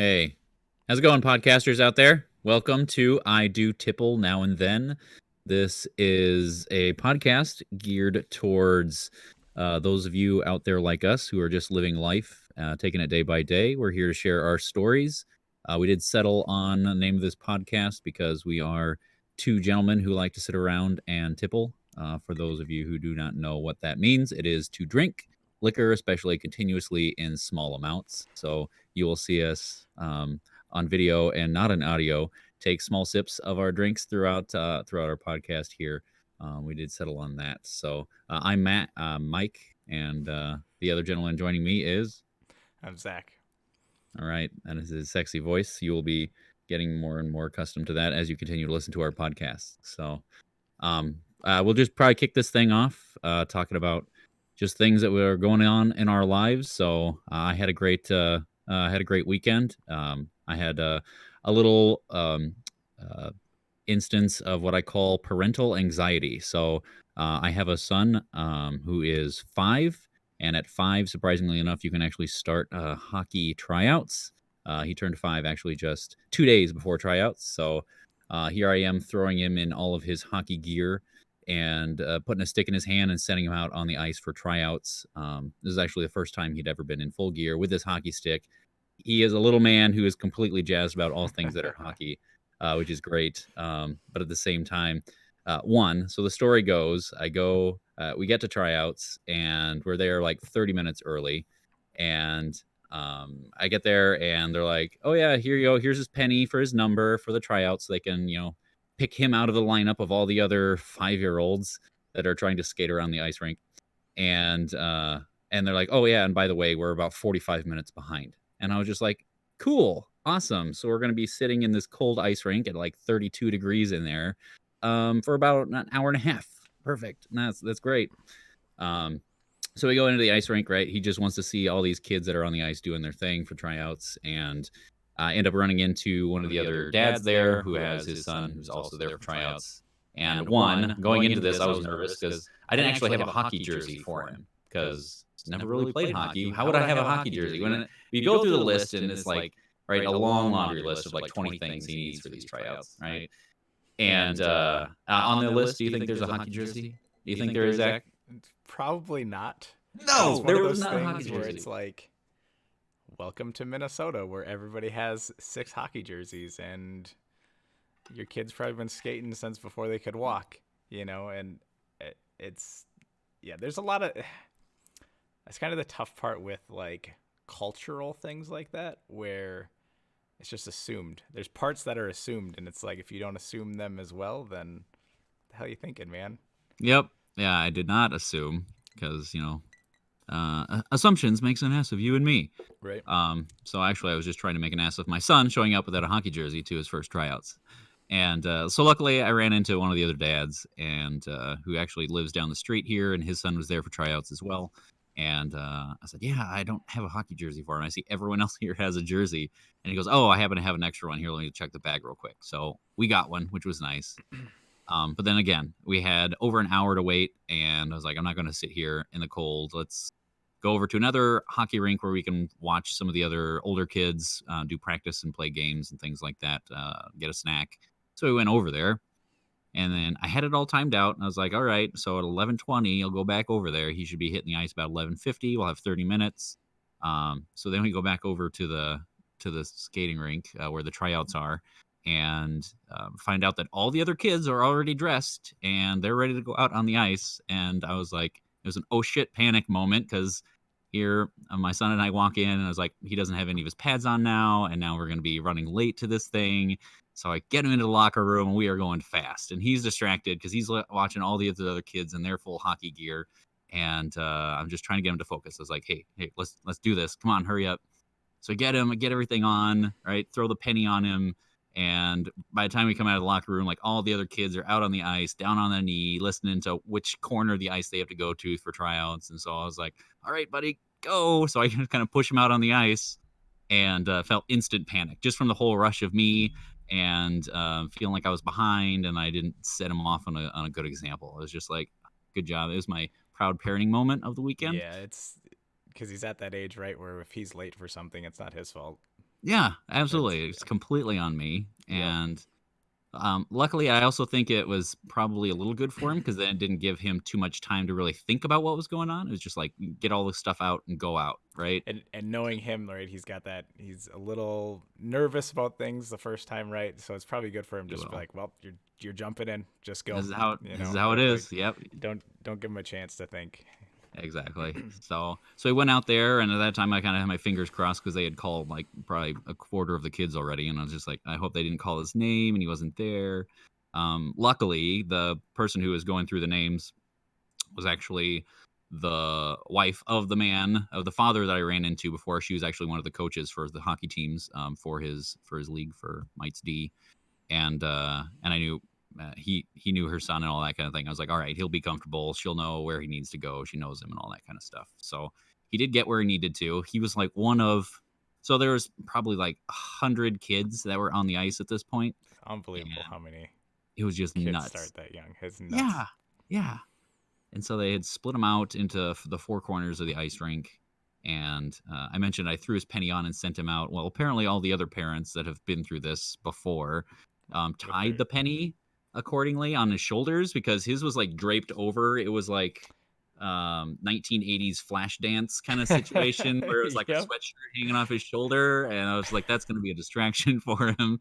Hey, how's it going, podcasters out there? Welcome to I Do Tipple Now and Then. This is a podcast geared towards those of you out there like us who are just living life, taking it day by day. We're here to share our stories. We did settle on the name of this podcast because we are two gentlemen who like to sit around and tipple. For those of you who do not know what that means, it is to drink liquor, especially continuously in small amounts. So you will see us on video and not in audio take small sips of our drinks throughout our podcast here. We did settle on that. So I'm Matt, Mike, and the other gentleman joining me is I'm Zach. all right. That is his sexy voice. You will be getting more and more accustomed to that as you continue to listen to our podcast. So we'll just probably kick this thing off talking about just things that were going on in our lives. So I had a great weekend. I had a little instance of what I call parental anxiety. So I have a son who is 5, and at 5, surprisingly enough, you can actually start hockey tryouts. He turned 5 actually just 2 days before tryouts. So here I am throwing him in all of his hockey gear and putting a stick in his hand and sending him out on the ice for tryouts. This is actually the first time he'd ever been in full gear with his hockey stick. He is a little man who is completely jazzed about all things that are hockey, which is great. But at the same time, so the story goes, we get to tryouts and we're there like 30 minutes early. And I get there and they're like, oh, yeah, here you go. Here's his penny for his number for the tryouts. So they can, pick him out of the lineup of all the other 5-year-olds that are trying to skate around the ice rink. And they're like, oh, yeah, and by the way, we're about 45 minutes behind. And I was just like, cool, awesome. So we're going to be sitting in this cold ice rink at like 32 degrees in there for about an hour and a half. Perfect. And that's great. So we go into the ice rink, right? He just wants to see all these kids that are on the ice doing their thing for tryouts, and end up running into one of the other dads there who has his son who's also there for tryouts. And going into this, I was nervous because I didn't actually have a hockey jersey for him because never really played hockey. How would I have a hockey jersey? When you go through the list and it's like, right, a long laundry list of like 20 things he needs for these tryouts, right? And on the list, do you think there's a hockey jersey? Do you think there is, Zach? Probably not. No, It's one there of was those not a hockey things where jersey. it's like, welcome to Minnesota, where everybody has 6 hockey jerseys, and your kid's probably been skating since before they could walk, and it's, yeah, there's a lot of, that's kind of the tough part with like cultural things like that, where it's just assumed. There's parts that are assumed, and it's like, if you don't assume them as well, then the hell you thinking, man? Yep. Yeah, I did not assume because, assumptions makes an ass of you and me. Right. So actually, I was just trying to make an ass of my son showing up without a hockey jersey to his first tryouts. And so luckily, I ran into one of the other dads, and who actually lives down the street here, and his son was there for tryouts as well. And I said, "Yeah, I don't have a hockey jersey for him. I see everyone else here has a jersey." And he goes, "Oh, I happen to have an extra one here. Let me check the bag real quick." So we got one, which was nice. But then again, we had over an hour to wait, and I was like, I'm not going to sit here in the cold. Let's go over to another hockey rink where we can watch some of the other older kids do practice and play games and things like that, get a snack. So we went over there, and then I had it all timed out, and I was like, all right, so at 11:20, I'll go back over there. He should be hitting the ice about 11:50. We'll have 30 minutes. So then we go back over to the skating rink where the tryouts are, and find out that all the other kids are already dressed and they're ready to go out on the ice. And I was like, it was an oh shit panic moment because here my son and I walk in and I was like, he doesn't have any of his pads on now, and now we're going to be running late to this thing. So I get him into the locker room and we are going fast, and he's distracted because he's watching all the other kids in their full hockey gear. And I'm just trying to get him to focus. I was like, hey, let's do this. Come on, hurry up. So get everything on, right? Throw the penny on him. And by the time we come out of the locker room, like all the other kids are out on the ice, down on their knee, listening to which corner of the ice they have to go to for tryouts. And so I was like, all right, buddy, go. So I can kind of push him out on the ice, and felt instant panic just from the whole rush of me, and feeling like I was behind and I didn't set him off on a good example. It was just like, good job. It was my proud parenting moment of the weekend. Yeah, it's because he's at that age, right, where if he's late for something, it's not his fault. Yeah, It's absolutely. It's completely on me, yep. and luckily, I also think it was probably a little good for him because then it didn't give him too much time to really think about what was going on. It was just like get all this stuff out and go out, right? And knowing him, right, he's got that. He's a little nervous about things the first time, right? So it's probably good for him You just to be will. like, well, you're jumping in, just go, This is how you this is know, how it right? Like, is. Yep, don't give him a chance to think. exactly. So he went out there, and at that time, I kind of had my fingers crossed because they had called like probably a quarter of the kids already, and I was just like, I hope they didn't call his name and he wasn't there. Luckily, the person who was going through the names was actually the wife of the father that I ran into before. She was actually one of the coaches for the hockey teams for his league for Mites D, and I knew he knew her son and all that kind of thing. I was like, all right, he'll be comfortable. She'll know where he needs to go. She knows him and all that kind of stuff. So he did get where he needed to. He was like one of so there was probably like 100 kids that were on the ice at this point, It's unbelievable and how many it was just kids nuts. start that young. It's nuts. Yeah, yeah. And so they had split him out into the four corners of the ice rink. And I mentioned I threw his penny on and sent him out. Well, apparently, all the other parents that have been through this before With tied their the penny accordingly on his shoulders because his was like draped over. It was like 1980s flash dance kind of situation where it was like a yep. sweatshirt hanging off his shoulder. And I was like, that's going to be a distraction for him.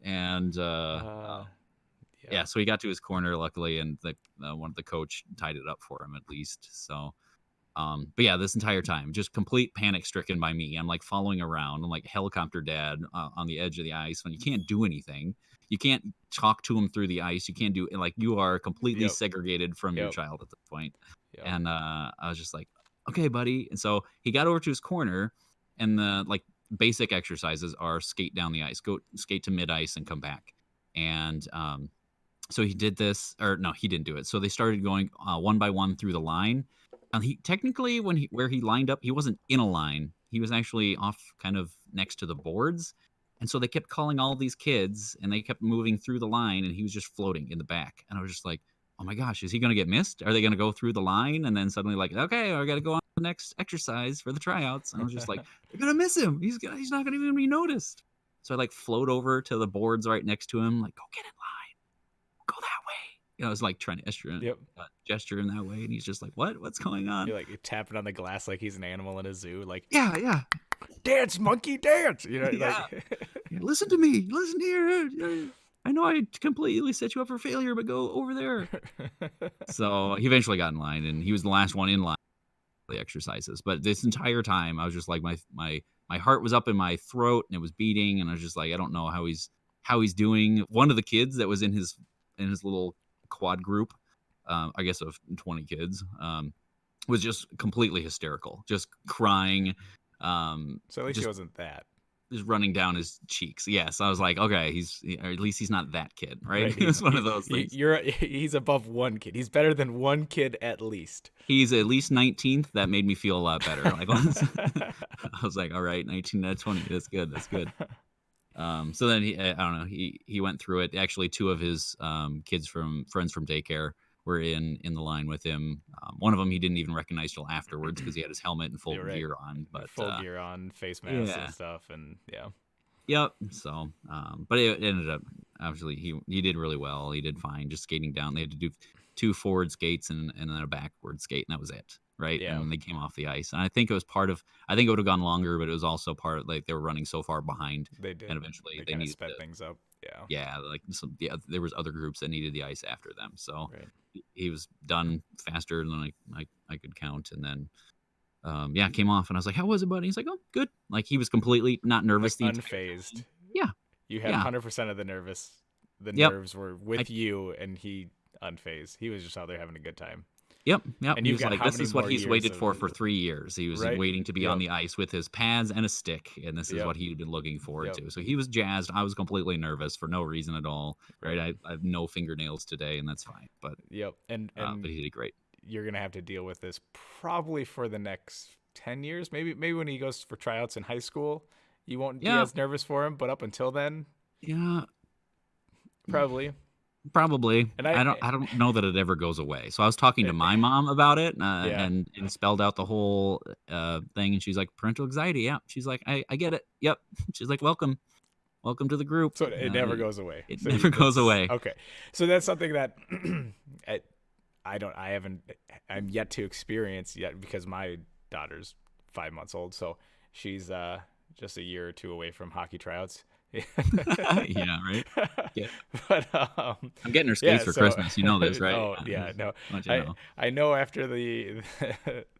And Uh, yeah, yep. so he got to his corner luckily, and the one of the coach tied it up for him at least. So, but yeah, this entire time, just complete panic stricken by me. I'm like following around. I'm like helicopter dad on the edge of the ice when you can't do anything. You can't talk to him through the ice. You can't do like you are completely Yep. segregated from your Yep. child at this point. Yep. And I was just like, okay, buddy. And so he got over to his corner, and the like basic exercises are skate down the ice, go skate to mid ice, and come back. And so he did this, or no, he didn't do it. So they started going one by one through the line. And he technically, when he where he lined up, he wasn't in a line. He was actually off, kind of next to the boards. And so they kept calling all these kids, and they kept moving through the line, and he was just floating in the back. And I was just like, "Oh my gosh, is he going to get missed? Are they going to go through the line?" And then suddenly, like, okay, I got to go on to the next exercise for the tryouts. And I was just like, "They're going to miss him. He's not going to even be noticed." So I like float over to the boards right next to him, like, "Go get in line, go that way." I was like trying to Yep. gesture in that way, and he's just like, "What? What's going on?" You're like you're tapping on the glass like he's an animal in a zoo. Like Yeah, yeah, dance, monkey, dance. You know, yeah. like Yeah, listen to me. Listen here. I know I completely set you up for failure, but go over there. So he eventually got in line, and he was the last one in line for the exercises. But this entire time, I was just like, my heart was up in my throat, and it was beating, and I was just like, I don't know how he's doing. One of the kids that was in his little quad group, I guess of 20 kids, was just completely hysterical, just crying, so at least he just wasn't that. running down his cheeks. Yes, I was like, okay, or at least he's not that kid, right? Right. It was one of those things. He's above one kid. He's better than one kid at least. He's at least 19th. That made me feel a lot better. Like, I was like, all right, 19 out of 20. That's good. That's good. So then I don't know. He went through it. Actually, two of his kids from friends from daycare were in the line with him. One of them he didn't even recognize till afterwards because he had his helmet and full You're right. gear on. But Full gear on, face masks and yeah, stuff, and yeah. yep. So, but it ended up obviously he did really well. He did fine just skating down. They had to do two forward skates and then a backward skate, and that was it. Right. And Yeah, then they came off the ice. And I think it was part of, I think it would have gone longer, but it was also part of like they were running so far behind. they And did. eventually They they kind of needed sped to, things up. Yeah. yeah, like some, yeah, there was other groups that needed the ice after them. So Right. he was done faster than I could count. And then, yeah, came off and I was like, how was it, buddy? He's like, oh, good. Like he was completely not nervous Like the entire unfazed. time. Yeah. You had Yeah. 100% of the nervous. The Yep. nerves were I with you, and he unfazed. He was just out there having a good time. Yep. And He you've was got like, how this many is what more he's years waited of for 3 years. He was right? waiting to be on Yep. the ice with his pads and a stick, and this is Yep. what he had been looking forward Yep. to. So he was jazzed. I was completely nervous for no reason at all. Right? Right. I have no fingernails today, and that's fine. Yep. But And he did great. you're gonna have to deal with this probably for the next 10 years. Maybe when he goes for tryouts in high school, you won't be Yeah. as nervous for him. But up until then, Yeah. probably. Probably. And I don't know that it ever goes away. So I was talking to my mom about it, yeah. and spelled out the whole, thing, and she's like, "Parental anxiety, yeah." She's like, "I get it. Yep." She's like, "Welcome. Welcome to the group." So it never goes away. It So never goes that's away. okay. So that's something that I, I haven't, I'm yet to experience yet because my daughter's 5 months old. So she's just a year or two away from hockey tryouts. Yeah, right? Yeah. But I'm getting her skates yeah. for So Christmas, you know this, right? oh yeah, no, Let you I know. I know after the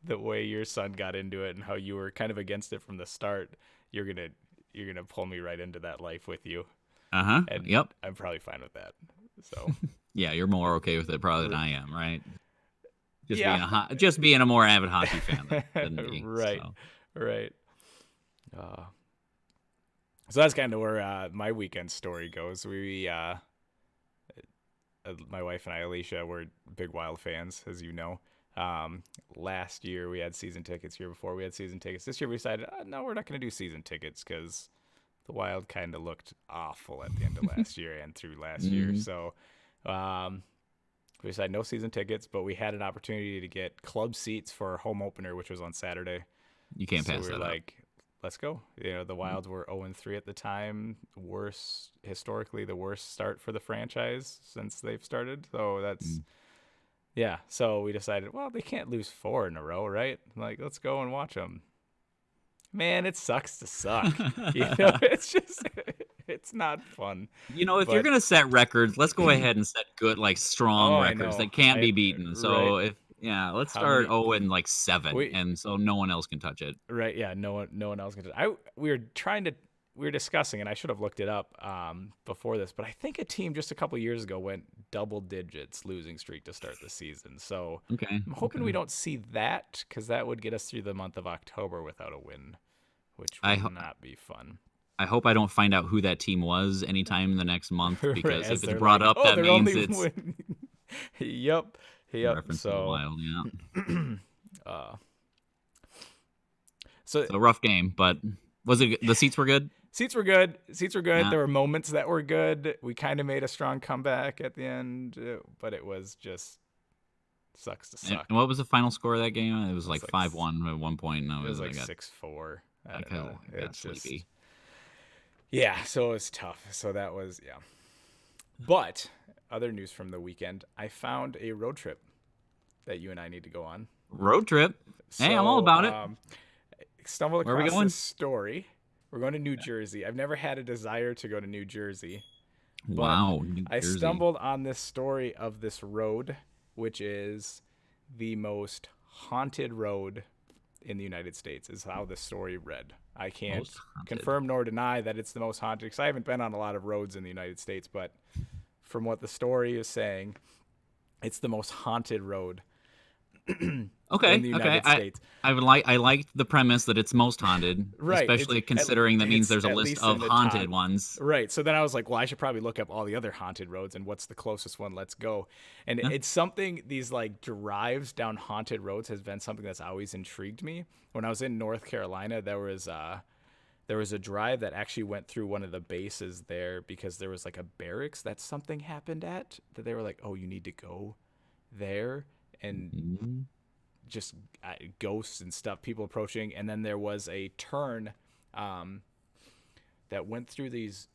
way your son got into it and how you were kind of against it from the start, you're gonna you're gonna pull me right into that life with you, Uh-huh. and Yep. I'm probably fine with that. So Yeah, you're more okay with it probably than r- I am, right? yeah, Just being a more avid hockey fan than me, right, so. right. Uh, so that's kind of where my weekend story goes. My wife and I, Alicia, were big Wild fans, as you know. Um, Last year we had season tickets. Year before we had season tickets. This year we decided, no, we're not going to do season tickets because the Wild kind of looked awful at the end of last year and through last year. Mhm. So um, we decided no season tickets, but we had an opportunity to get club seats for our home opener, which was on Saturday. You can't So pass we were that up. like, let's go. You know, the Wilds were 0-3 at the time, worst historically, the worst start for the franchise since they've started. So that's Mm. yeah. So we decided, well, they can't lose four in a row, right? Like, let's go and watch them. Man, it sucks to suck. You know, it's just it's not fun. You know, if you're But gonna set records, let's go ahead and set good, like, strong oh, I records know. that can't I be beaten. right. So if yeah, let's How start many 0 and, like, 7, we and so no one else can touch it. right, yeah, no one else can do we were discussing, and I should have looked it up before this, but I think a team just a couple years ago went double digits losing streak to start the season. So Okay, I'm hoping we okay. don't see that because that would get us through the month of October without a win, which I would ho not be fun. I hope I don't find out who that team was anytime in the next month, Right, because as if it's they're brought like, up, oh, that they're means only it's win. Yep, in yep. reference to the Wild, yeah. Uh, so So rough game, but was it the seats were good? seats were good. Seats were good. Yeah. There were moments that were good. We kind of made a strong comeback at the end, but it was just sucks to And suck. what was the final score of that game? It was It was like like 5-1 at one point, and it was I like got 6-4. I I don't kinda know. got It's just sleepy. yeah. So it was tough. So that was yeah. But other news from the weekend, I found a road trip that you and I need to go on. Road trip. Hey, I'm all So about it. stumbled Where are we across this going? story. We're going to New Jersey. I've never had a desire to go to New Jersey, but Wow, New I Jersey. stumbled on this story of this road, which is the most haunted road in the United States, is how the story read. I can't Most haunted. confirm nor deny that it's the most haunted because I haven't been on a lot of roads in the United States, but from what the story is saying, it's the most haunted road in Okay, the okay. United States. I liked the premise that it's most haunted, Right. especially considering that means It's there's a at list least of in the haunted top. ones. Right. So then I was like, well, I should probably look up all the other haunted roads and what's the closest one. Let's go. And Yeah. it's something, these like drives down haunted roads has been something that's always intrigued me. When I was in North Carolina, there was a drive that actually went through one of the bases there because there was like a barracks that something happened at that they were like, oh, you need to go there. And Mhm. just ghosts and stuff, people approaching, and then there was a turn um, that went through these.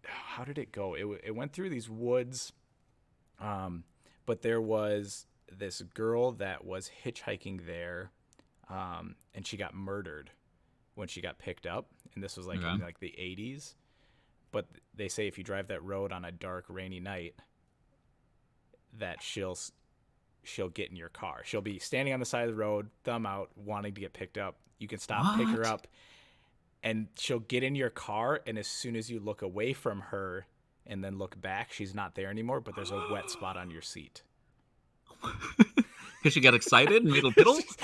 How did it go? It went through these woods, but there was this girl that was hitchhiking there, and she got murdered when she got picked up, and this was like Okay. in like the 80s. But they say if you drive that road on a dark, rainy night, that she'll get in your car. She'll be standing on the side of the road, thumb out, wanting to get picked up. You can stop, pick her What? up, and she'll get in your car. And as soon as you look away from her and then look back, she's not there anymore, but there's a wet spot on your seat. Because she got excited and made a piddle? Is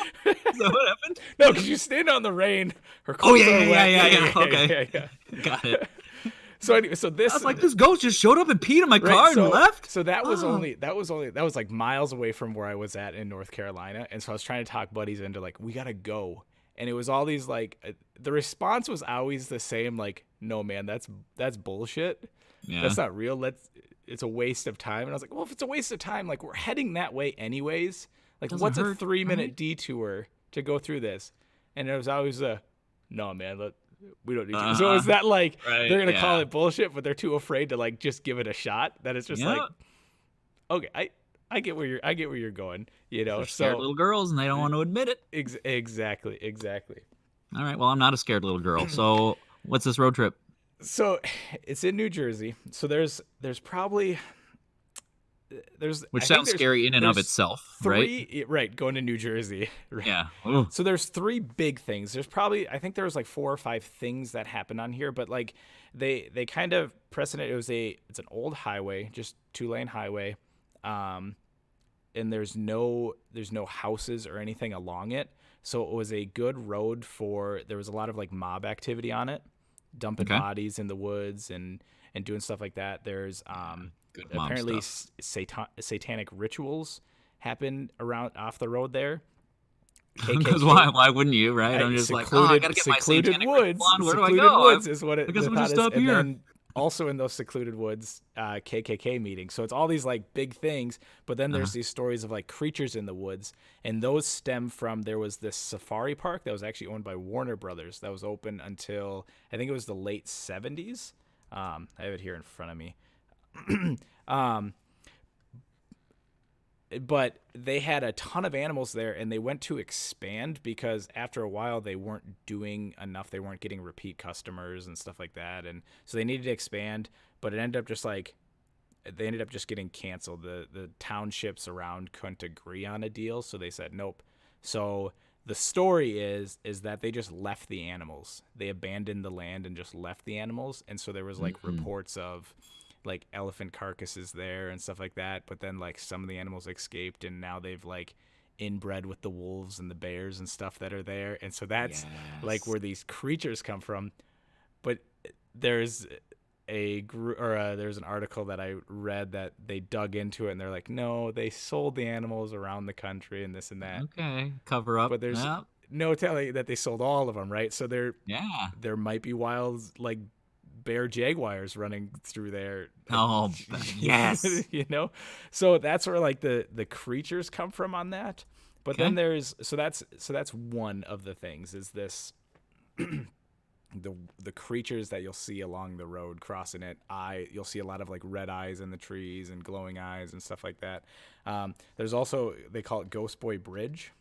that what happened? No, because you stand on the rain. Her Oh, clothes are wet. yeah. Okay. Yeah. Got it. So anyway, so I this was like, this ghost just showed up and peed in my right, car and left? so that was Oh. that was like miles away from where I was at in North Carolina, and so I was trying to talk buddies into like we gotta go, and it was all these like the response was always the same, like no man, that's bullshit, Yeah. that's not real. it's a waste of time. And I was like, well, if it's a waste of time, like we're heading that way anyways. Like, Doesn't what's a hurt, 3-minute right? detour to go through this? And it was always no, man, we don't need to. So Uh-huh. is that like Right. they're gonna Yeah. call it bullshit, but they're too afraid to like just give it a shot? That it's just like, Yep. okay, I get where you're going, you 'Cause know. they're scared So little girls and they don't want to admit it. exactly. All right. Well, I'm not a scared little girl. So what's this road trip? So it's in New Jersey. So there's probably there's Which I think sounds there's scary in and of there's itself, right? three, right, going to New Jersey. Right. Yeah. Ooh. So there's three big things. There's probably, I think there was like 4 or 5 things that happened on here, but like they kind of precedent. It's an old highway, just 2-lane highway, um, and there's no houses or anything along it. So it was a good road for. There was a lot of like mob activity on it, dumping Okay. bodies in the woods and doing stuff like that. There's Good mom apparently stuff. satanic rituals happen around off the road there. Because KKK. why wouldn't you, right? I'm just like, oh, I Secluded gotta get my satanic ritual on. Where do I secluded go? woods is what I the guess I'm thought gonna is. stop And here. then also in those secluded woods, KKK meetings. So it's all these like big things, but then Uh-huh. there's these stories of like creatures in the woods, and those stem from, there was this safari park that was actually owned by Warner Brothers that was open until I think it was the late 70s. I have it here in front of me. um, but they had a ton of animals there, and they went to expand because after a while they weren't doing enough. They weren't getting repeat customers and stuff like that, and so they needed to expand. But it ended up just like they ended up just getting canceled. The townships around couldn't agree on a deal, so they said nope. So the story is that they just left the animals. They abandoned the land and just left the animals, and so there was like Mm. reports of like elephant carcasses there and stuff like that. But then like some of the animals escaped, and now they've like inbred with the wolves and the bears and stuff that are there, and so that's like Yes. where these creatures come from. But there's there's an article that I read that they dug into it, and they're like, no, they sold the animals around the country and this and that. Okay. Cover up. But there's Yeah. no telling that they sold all of them, right? So Yeah. there might be wild like bear jaguars running through there. Oh, yes. You know, so that's where like the creatures come from on that. But then Okay. there's so that's one of the things is this the creatures that you'll see along the road crossing it. You'll see a lot of like red eyes in the trees and glowing eyes and stuff like that. There's also, they call it Ghost Boy Bridge,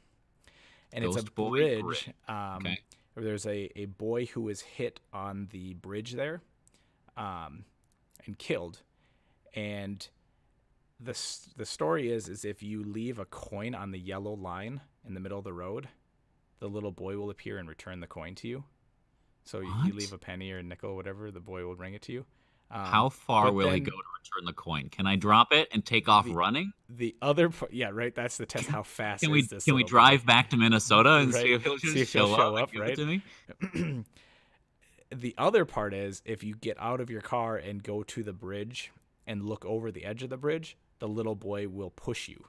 and it's a Ghost Boy bridge. Bridge. Okay. Where there's a boy who was hit on the bridge there, and killed. And the story is if you leave a coin on the yellow line in the middle of the road, the little boy will appear and return the coin to you. So you leave What? a penny or a nickel, whatever, the boy will bring it to you. How far But will he go then to return the coin? Can I drop it and take off the running? yeah, right. That's the test. How fast Can is we this can we little boy? drive back to Minnesota and see Right. if he'll See just if he'll show up show and up. give it Right. to me? The other part is if you get out of your car and go to the bridge and look over the edge of the bridge, the little boy will push you,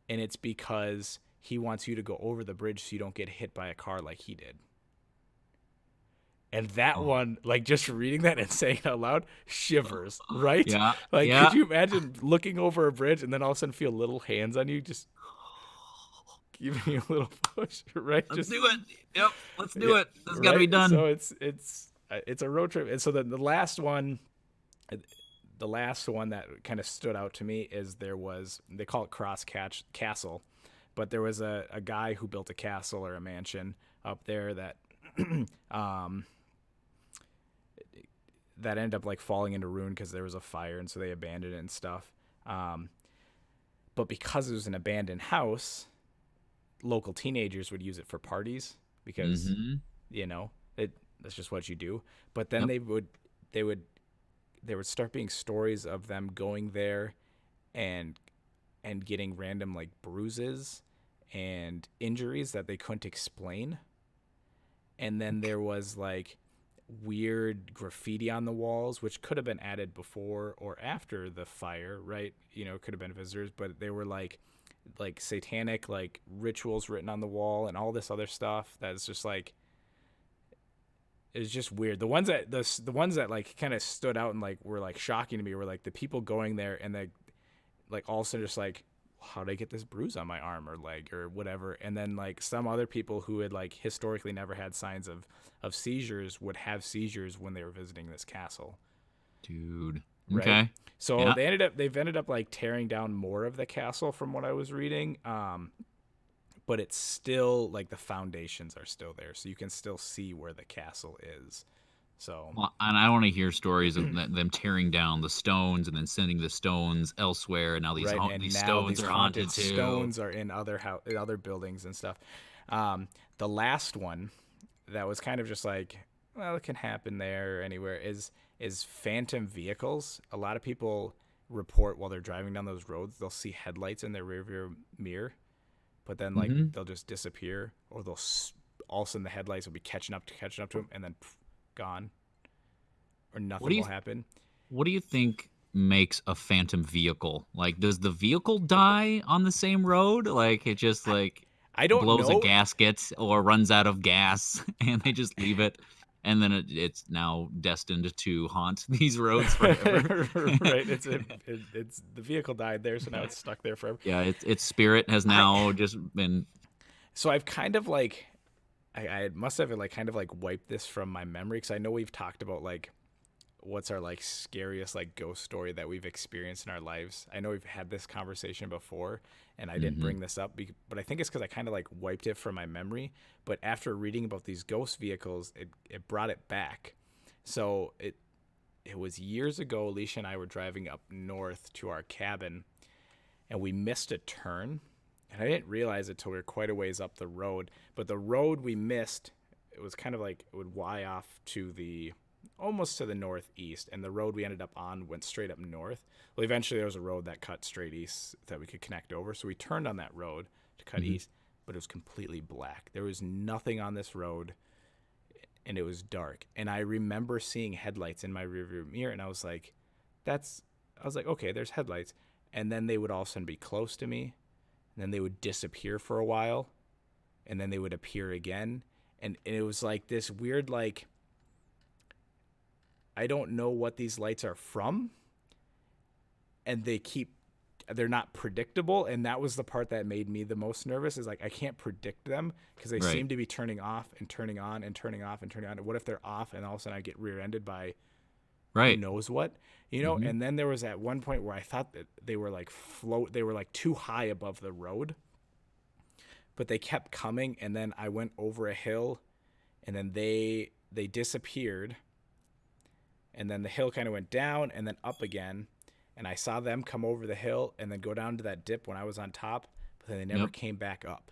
and it's because he wants you to go over the bridge so you don't get hit by a car like he did. And that Oh, one, like just reading that and saying it out loud, shivers, right? yeah, Like, yeah. could you imagine looking over a bridge and then all of a sudden feel little hands on you just giving you a little push, right? Let's Just do it. Yep, let's yeah, do it. This has got to be right. done. So it's a road trip, and so then the last one that kind of stood out to me is they call it Castle, but there was a guy who built a castle or a mansion up there that um that ended up like falling into ruin because there was a fire, and so they abandoned it and stuff. Um, but because it was an abandoned house, local teenagers would use it for parties because Mm-hmm. you know that's just what you do. But then Yep. they would there would start being stories of them going there and getting random like bruises and injuries that they couldn't explain. And then there was like weird graffiti on the walls, which could have been added before or after the fire, right? You know, it could have been visitors, but they were like satanic like rituals written on the wall and all this other stuff that's just like it was just weird. The ones that like kind of stood out and like were like shocking to me were like the people going there and they like all of a sudden just like, how did I get this bruise on my arm or leg or whatever? And then like some other people who had like historically never had signs of seizures would have seizures when they were visiting this castle, Dude. right? Okay. So Yeah. they've ended up like tearing down more of the castle from what I was reading. But it's still like the foundations are still there, so you can still see where the castle is. So Well, and I want to hear stories of them tearing down the stones and then sending the stones elsewhere, and now right, and these now stones these are haunted haunted too. stones are in other buildings and stuff. The last one that was kind of just like, well, it can happen there or anywhere is phantom vehicles. A lot of people report while they're driving down those roads, they'll see headlights in their rearview mirror, but then like Hmm. they'll just disappear, or all of a sudden the headlights will be catching up to them, and then gone, or What do nothing you will happen. What do you think makes a phantom vehicle? Like, does the vehicle die on the same road? Like, it just I like I don't blows a know. gasket or runs out of gas, and they just leave it, and then it's now destined to haunt these roads forever. Right, it's the vehicle died there, so now it's stuck there forever. Yeah, its spirit has I now just been. so I've kind of like I must have like kind of like wiped this from my memory because I know we've talked about like what's our like scariest like ghost story that we've experienced in our lives. I know we've had this conversation before and I didn't Hmm. bring this up but I think it's cuz I kind of like wiped it from my memory, but after reading about these ghost vehicles, it brought it back. So it was years ago. Alicia and I were driving up north to our cabin and we missed a turn. And I didn't realize it till we were quite a ways up the road. But the road we missed, it was kind of like it would Y off to the almost to the northeast, and the road we ended up on went straight up north. Well, eventually there was a road that cut straight east that we could connect over, so we turned on that road to cut Hmm. east, but it was completely black. There was nothing on this road, and it was dark. And I remember seeing headlights in my rearview mirror, and "That's." I was like, "Okay, there's headlights," and then they would all of a sudden be close to me, and then they would disappear for a while, and then they would appear again, and it was like this weird like I don't know what these lights are from, and they're not predictable, and that was the part that made me the most nervous is like I can't predict them because they Right. seem to be turning off and turning on and turning off and turning on. What if they're off and all of a sudden I get rear-ended by who Right. knows what, you know? Hmm. And then there was at one point where I thought that they were like too high above the road, but they kept coming, and then I went over a hill, and then they disappeared, and then the hill kind of went down and then up again, and I saw them come over the hill and then go down to that dip when I was on top, but then they never Yep. came back up.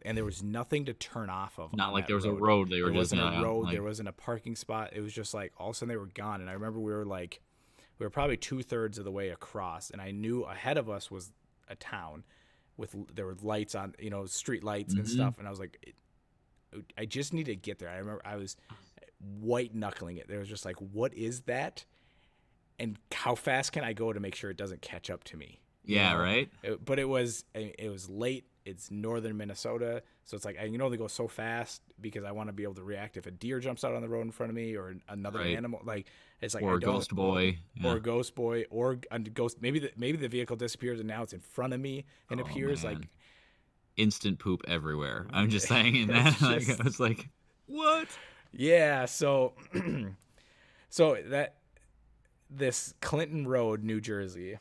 And there was nothing to turn off of Not on like that there was a road. road. They were There just wasn't a road, there like. wasn't a parking spot. It was just like all of a sudden they were gone, and I remember we were probably 2/3 of the way across, and I knew ahead of us was a town with there were lights on, street lights and Hmm. stuff, and I was like, I just need to get there. I remember I was white knuckling it. There was just like, what is that? And how fast can I go to make sure it doesn't catch up to me? Yeah. Right. But it was late. It's northern Minnesota, so it's like I can only go so fast because I want to be able to react if a deer jumps out on the road in front of me or another Right. animal. Like it's like Or I a don't ghost boy. or Yeah. a ghost boy or a ghost. Maybe the vehicle disappears and now it's in front of me and Oh appears man. like Instant poop everywhere. I'm just saying in that. it's Like I just was like, what? yeah. So so that this Clinton Road, New Jersey.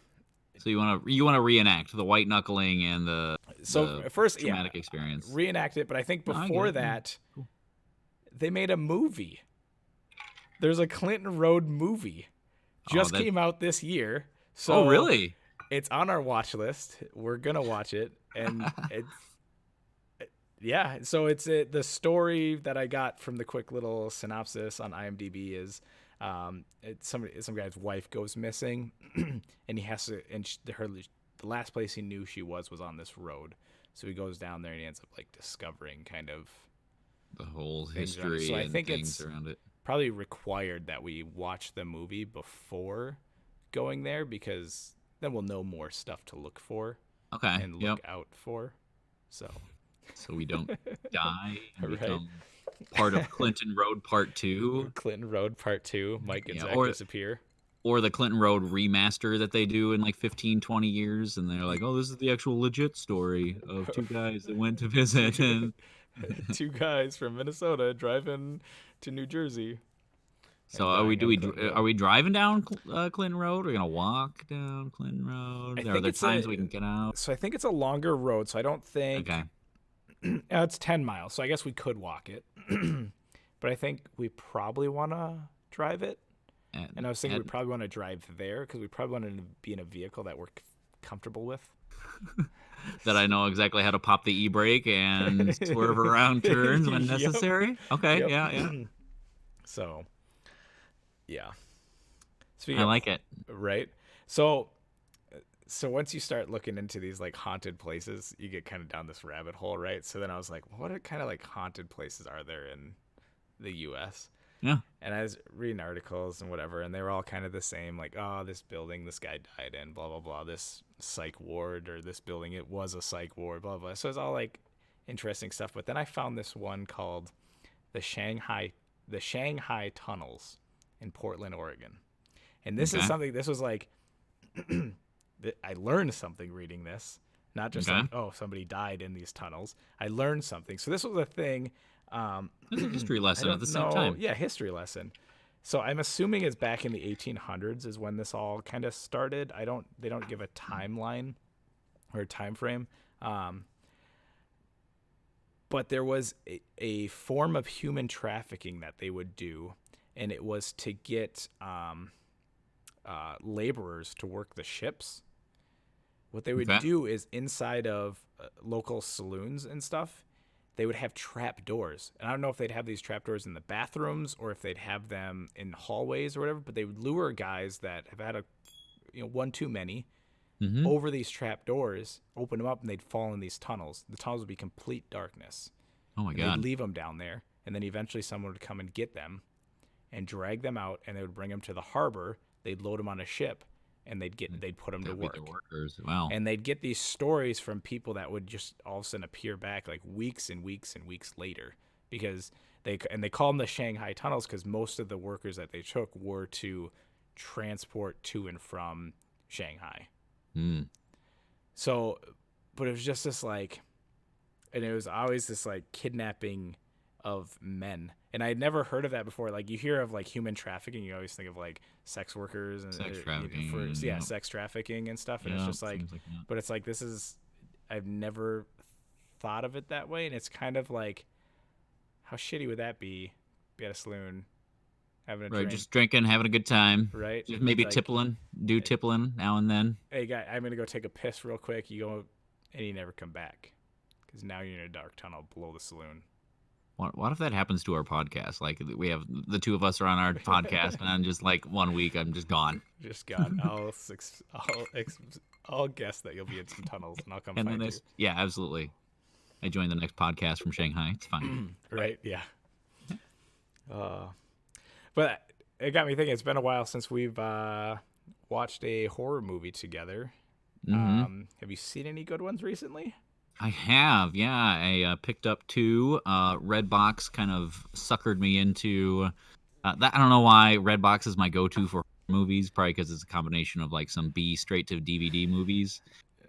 So you want to reenact the white knuckling and So the first, yeah, traumatic experience. reenact it. But I think No, I get before it. Yeah. that, Cool. they made a movie. There's a Clinton Road movie. Oh, Just that. came out this year. Oh, So really? it's on our watch list. We're going to watch it. And yeah. So the story that I got from the quick little synopsis on IMDb is some guy's wife goes missing and he has to, and the last place he knew she was on this road. So he goes down there and he ends up like discovering kind of The whole things around it. So history I and think things it's around it. probably required that we watch the movie before going there because then we'll know more stuff to look for Okay. and Yep. look out for. So, So we don't die and right. become. part of Clinton Road Part 2. Clinton Road Part 2, Mike and Yeah, Zach disappear. or the Clinton Road remaster that they do in like 15, 20 years, and they're like, oh, this is the actual legit story of two guys that went to visit. And Two guys from Minnesota driving to New Jersey so and dying on Clinton are Road. we driving down Clinton Road? Are we gonna walk down Clinton I Road? Are think there it's times we can get out? so I think it's a longer road, so I don't think Okay. it's 10 miles. So I guess we could walk it. But I think we probably want to drive it. And I was thinking we probably want to drive there because we probably want to be in a vehicle that we're comfortable with. That I know exactly how to pop the e-brake and swerve around turns when Yep. necessary. Okay, Yep. yeah. So, yeah. I Speaking of, like it. right? So once you start looking into these like haunted places, you get kind of down this rabbit hole, right? So then I was like, what kind of like haunted places are there in the US? Yeah. And I was reading articles and whatever, and they were all kind of the same, like, oh, this building this guy died in, blah blah blah, this psych ward, or this building it was a psych ward, blah blah. So it's all like interesting stuff. But then I found this one called the Shanghai Tunnels in Portland, Oregon. And this is Okay. something, this was like I learned something reading this, not just Okay. like, oh, somebody died in these tunnels. I learned something. So this was a thing. It's a history I lesson at don't the same know. time. Yeah, history lesson. So I'm assuming it's back in the 1800s is when this all kind of started. They don't give a timeline or a time frame. But there was a form of human trafficking that they would do, and it was to get laborers to work the ships. What they would Okay. do is inside of local saloons and stuff, they would have trap doors. And I don't know if they'd have these trap doors in the bathrooms or if they'd have them in hallways or whatever, but they would lure guys that have had one too many Mm-hmm. over these trap doors, open them up, and they'd fall in these tunnels. The tunnels would be complete darkness. Oh my And God. they'd leave them down there, and then eventually someone would come and get them and drag them out, and they would bring them to the harbor. They'd load them on a ship, and they'd put them to That'd be work. the workers. Wow. And they'd get these stories from people that would just all of a sudden appear back like weeks and weeks and weeks later, because they call them the Shanghai Tunnels because most of the workers that they took were to transport to and from Shanghai. Mm. So, but it was just this like, and it was always this like kidnapping of men. And I had never heard of that before. Like you hear of like human trafficking, you always think of like sex workers and Sex trafficking, yeah, yep. sex trafficking and stuff. And Yeah, it's just like, seems like that. but it's like this is, I've never thought of it that way. And it's kind of like, how shitty would that be? Be at a saloon, having a Right, drink, just drinking, having a good time. right? Just maybe Like, tippling, tippling now and then. hey guy, I'm gonna go take a piss real quick. You go, and you never come back because now you're in a dark tunnel below the saloon. What if that happens to our podcast? Like we have the two of us are on our podcast, and I'm just like 1 week, I'm just gone. Just gone. I'll guess that you'll be in some tunnels, and I'll come And find then yeah, absolutely. I joined the next podcast from Shanghai. It's fine. you. Right? Yeah. But it got me thinking. It's been a while since we've watched a horror movie together. Mm-hmm. Have you seen any good ones recently? I have, yeah. I picked up two. Redbox kind of suckered me into that. I don't know why Redbox is my go-to for movies. Probably because it's a combination of like some B straight to DVD movies,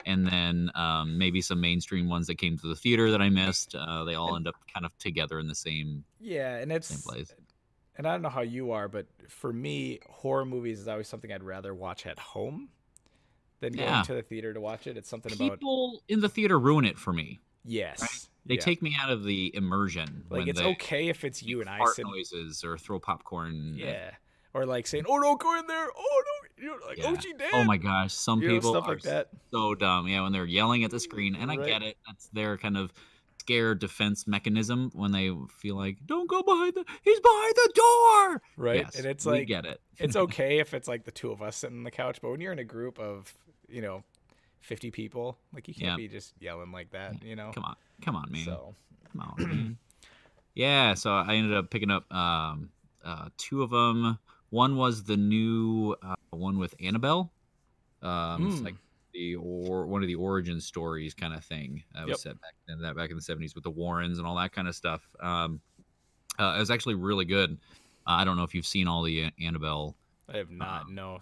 and then maybe some mainstream ones that came to the theater that I missed. They all end up kind of together in the same Yeah, and same place. and I don't know how you are, but for me, horror movies is always something I'd rather watch at home than going Yeah, to the theater to watch it. It's something about people in the theater ruin it for me. yes, They yeah. take me out of the immersion Like when it's they okay if it's you and I fart sit, noises or throw popcorn. yeah, or like saying, "Oh, don't go in there." Oh no, like, Yeah. "Oh, she dead." Oh my gosh, some people Stuff are like that. so dumb. Yeah, when they're yelling at the screen, and I Right. get it. That's their kind of scare defense mechanism when they feel like, "Don't go behind he's behind the door." Right, Yes, and it's we like get it. it's okay if it's like the two of us sitting on the couch, but when you're in a group of 50 people, like you can't Yeah. be just yelling like that, Come on, man. So Come on, man. Yeah, so I ended up picking up two of them. One was the new one with Annabelle. It's like one of the origin stories kind of thing. That was Yep. set back in the 70s with the Warrens and all that kind of stuff. It was actually really good. I don't know if you've seen all the Annabelle. I have not. Um, No,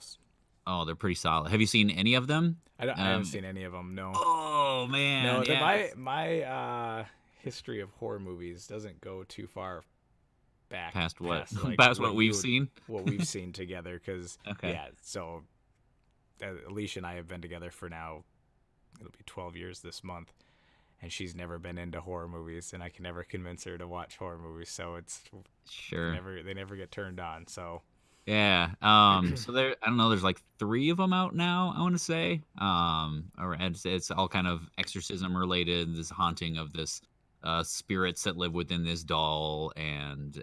oh, they're pretty solid. Have you seen any of them? I haven't seen any of them. No, Oh man, no. That yeah. my history of horror movies doesn't go too far back Past what? past like Past what we've seen. what we've seen together. Because Okay. yeah, so Alicia and I have been together for now. It'll be 12 years this month, and she's never been into horror movies, and I can never convince her to watch horror movies. So Sure. they never get turned on. So Yeah. So there, I don't know. There's like three of them out now. I want to say. Or it's all kind of exorcism related. This haunting of this spirits that live within this doll, and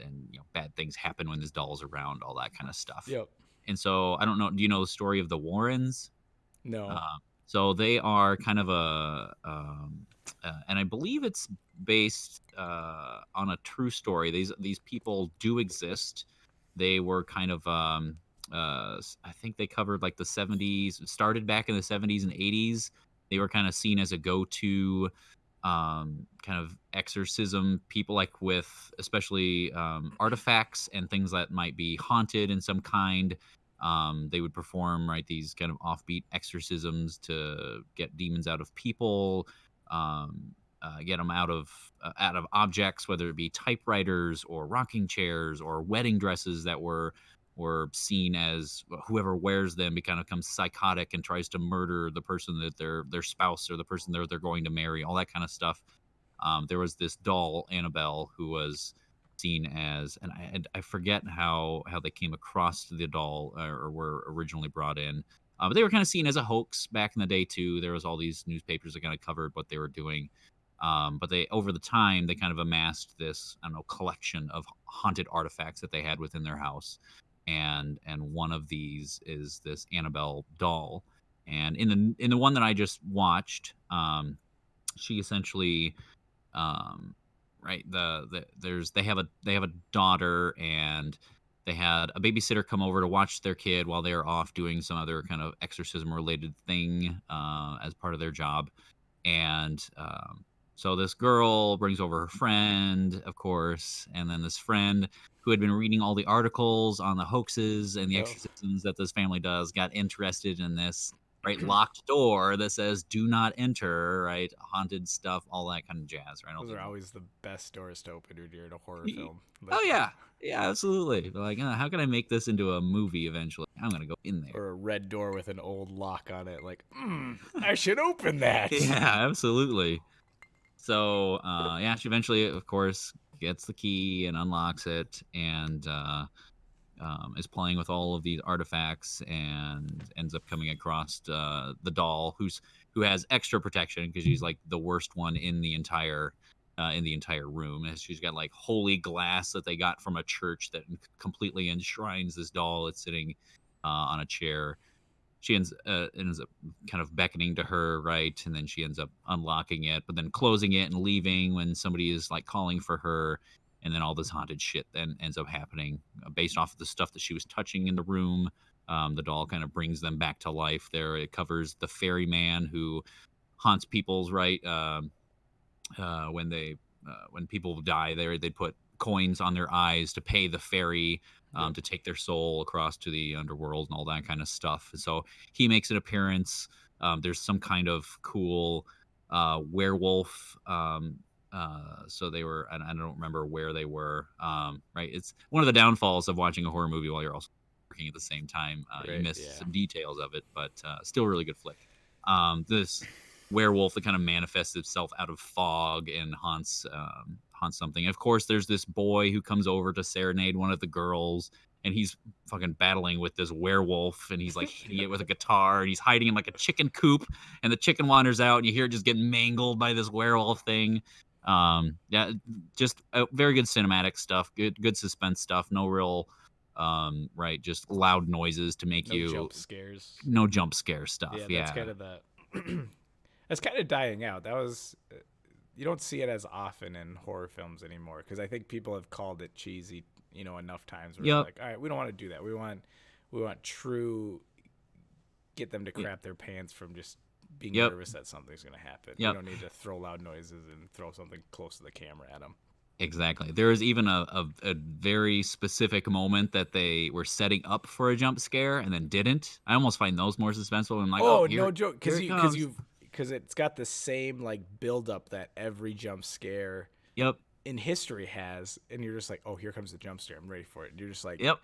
bad things happen when this doll's around. All that kind of stuff. yep, And so I don't know. Do you know the story of the Warrens? no, So they are kind of and I believe it's based on a true story. These people do exist. They were kind of, I think they covered like the 70s, started back in the 70s and 80s. They were kind of seen as a go-to kind of exorcism people, like with especially artifacts and things that might be haunted in some kind. They would perform right these kind of offbeat exorcisms to get demons out of people, get them out of objects, whether it be typewriters or rocking chairs or wedding dresses that were seen as whoever wears them becomes psychotic and tries to murder the person that their spouse or the person they're going to marry, all that kind of stuff. There was this doll Annabelle who was seen as, and I forget how they came across the doll or were originally brought in, but they were kind of seen as a hoax back in the day too. There was all these newspapers that kind of covered what they were doing. But they, over the time, they kind of amassed this, I don't know, collection of haunted artifacts that they had within their house, and one of these is this Annabelle doll. And in the one that I just watched, she essentially, um, right, they have a daughter, and they had a babysitter come over to watch their kid while they were off doing some other kind of exorcism related thing as part of their job. And so this girl brings over her friend, of course, and then this friend who had been reading all the articles on the hoaxes and the oh, exorcisms that this family does got interested in this right locked door that says "Do not enter," right, haunted stuff, all that kind of jazz, right, all those the are always the best doors to open when you're in a horror y- film. oh Like, yeah, yeah, absolutely. They're like, how can I make this into a movie eventually? I'm gonna go in there. or a red door with an old lock on it. Like, I should open that. Yeah, absolutely. So yeah, she eventually, of course, gets the key and unlocks it, and is playing with all of these artifacts, and ends up coming across the doll, who has extra protection because she's like the worst one in the entire room. And she's got like holy glass that they got from a church that completely enshrines this doll. It's sitting on a chair. She ends up kind of beckoning to her, right? And then she ends up unlocking it, but then closing it and leaving when somebody is like calling for her. And then all this haunted shit then ends up happening based off of the stuff that she was touching in the room. The doll kind of brings them back to life. There, it covers the ferryman who haunts people's right when they when people die. There, they put coins on their eyes to pay the ferry Yep. to take their soul across to the underworld and all that kind of stuff. So he makes an appearance. There's some kind of cool werewolf. So they were, and I don't remember where they were. Right, it's one of the downfalls of watching a horror movie while you're also working at the same time. You Right. miss Yeah. some details of it, but still a really good flick. This werewolf that kind of manifests itself out of fog and haunts something. Of course, there's this boy who comes over to serenade one of the girls, and he's fucking battling with this werewolf, and he's like hitting it with a guitar, and he's hiding in like a chicken coop, and the chicken wanders out, and you hear it just getting mangled by this werewolf thing. Yeah, just very good cinematic stuff, good suspense stuff. No real right, just loud noises to make No you, jump scares. no jump scare stuff. Yeah, that's Yeah. kind of the. That's kind of dying out. That was. You don't see it as often in horror films anymore because I think people have called it cheesy, enough times where they're Yep. like, all right, we don't want to do that. We want true, get them to Y- crap their pants from just being Yep. nervous that something's going to happen. We Yep. don't need to throw loud noises and throw something close to the camera at them. Exactly. There was even a very specific moment that they were setting up for a jump scare and then didn't. I almost find those more suspenseful. I'm like, "Oh, Oh, here no joke, here it comes." because it's got the same like build up that every jump scare Yep. in history has, and you're just like, oh, here comes the jump scare. I'm ready for it. And you're just like, Yep.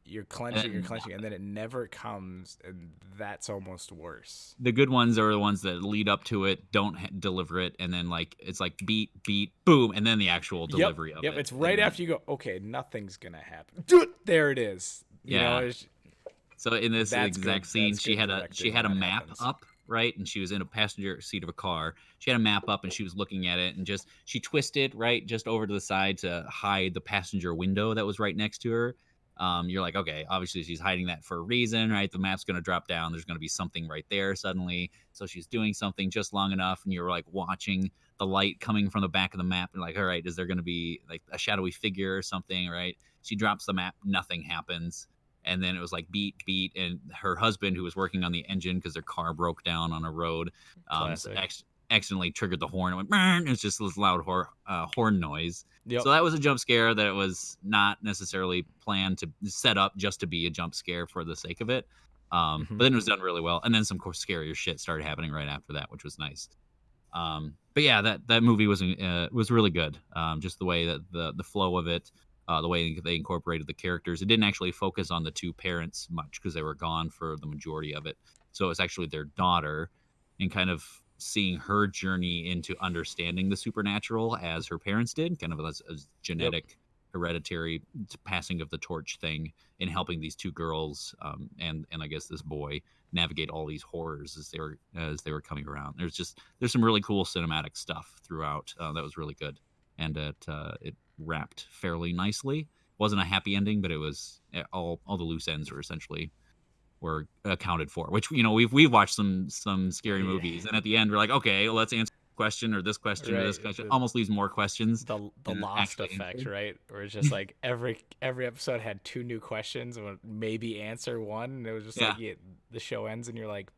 you're And clenching, and then it never comes, and that's almost worse. the good ones are the ones that lead up to it, don't deliver it, and then like it's like beat, beat, boom, and then the actual Yep, delivery of yep. it. It's And right then after you go, okay, nothing's gonna happen. Dude, there it is. You know, yeah. it's, So in this that's exact good. scene, That's she good had directing when a that map happens. up, right? And she was in a passenger seat of a car. She had a map up and she was looking at it and just she twisted, right, just over to the side to hide the passenger window that was right next to her. You're like, okay, obviously she's hiding that for a reason, right? The map's going to drop down. There's going to be something right there suddenly. So she's doing something just long enough, and you're like watching the light coming from the back of the map, and like, all right, is there going to be like a shadowy figure or something, right? She drops the map, nothing happens, and then it was like beat beat, and her husband, who was working on the engine because their car broke down on a road, Classic. accidentally triggered the horn. It went "Brrr," it was just this loud horn noise. Yep. So that was a jump scare that was not necessarily planned to set up just to be a jump scare for the sake of it. Hmm. But then it was done really well, and then some course scarier shit started happening right after that, which was nice. But yeah, that movie was really good. Just the way that the flow of it, the way they incorporated the characters. It didn't actually focus on the two parents much because they were gone for the majority of it. So it was actually their daughter, and kind of seeing her journey into understanding the supernatural as her parents did, kind of as Yep. genetic, hereditary passing of the torch thing, in helping these two girls, and I guess this boy navigate all these horrors as they were coming around. There's some really cool cinematic stuff throughout that was really good, and it wrapped fairly nicely. Wasn't a happy ending, but it was all the loose ends were accounted for. Which we've watched some scary Yeah. movies, and at the end we're like, okay, well, let's answer this question or this question or this Right. question. Almost leaves more questions The than Lost actually effect, answered. right? Where it's just like every episode had two new questions and would maybe answer one, and it was just like, Yeah, yeah, the show ends and you're like,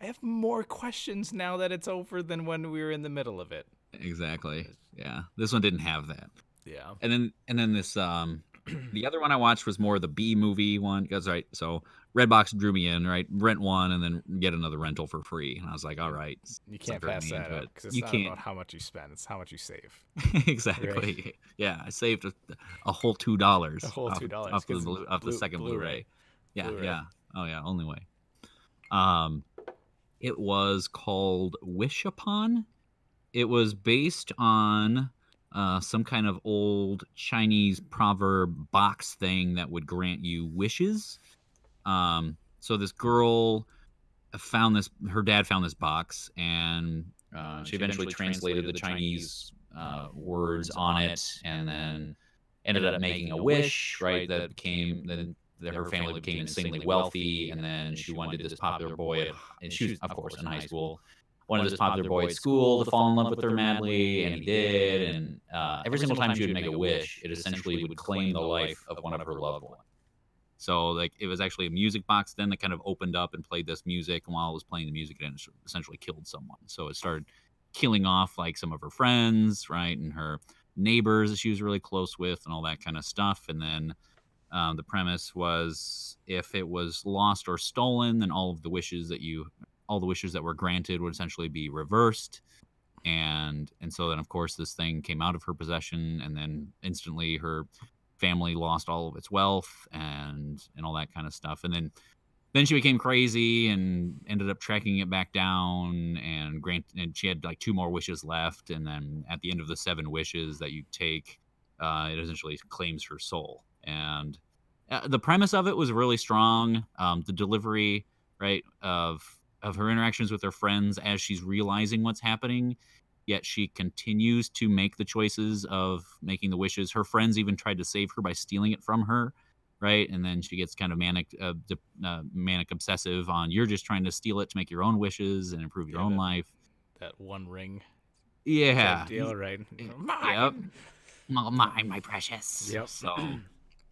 I have more questions now that it's over than when we were in the middle of it. exactly. Yeah, this one didn't have that. Yeah. And then this the other one I watched was more the B movie one. That's right. So Redbox drew me in, right? Rent one and then get another rental for free. And I was like, all And right, you can't suckered pass me that into up it. because it's You not can't about how much you spend; it's how much you save. Right. exactly. Yeah, I saved a whole A $2 whole $2 because off the second Blu-ray, Blu-ray. Yeah, Blu-ray. yeah. Oh yeah, only way. Um, it was called Wish Upon. It was based on some kind of old Chinese proverb box thing that would grant you wishes. So this girl found this. Her dad found this box, and she eventually translated the Chinese words on it, and then ended up making a wish. Right, that became then. Her family became insanely wealthy, and then she wanted this popular boy, and she was, of course, in high school. Wanted this popular boy at school to fall in love with her madly, and he did. And every single time she would make a wish, it essentially would claim the life of one of her loved ones. So like it was actually a music box then that kind of opened up and played this music, and while it was playing the music, it essentially killed someone. So it started killing off like some of her friends, right, and her neighbors that she was really close with, and all that kind of stuff. And then the premise was if it was lost or stolen, then all the wishes that were granted would essentially be reversed. And so then of course this thing came out of her possession, and then instantly her family lost all of its wealth and all that kind of stuff. And then she became crazy and ended up tracking it back down, and she had like two more wishes left, and then at the end of the seven wishes that you take, it essentially claims her soul. And the premise of it was really strong. The delivery, right, of her interactions with her friends as she's realizing what's happening, yet she continues to make the choices of making the wishes. Her friends even tried to save her by stealing it from her, right? And then she gets kind of manic obsessive on you're just trying to steal it to make your own wishes and improve your Yeah, own life. that one ring type Yeah. deal, right? Yep. Mine. My precious. Yep. So,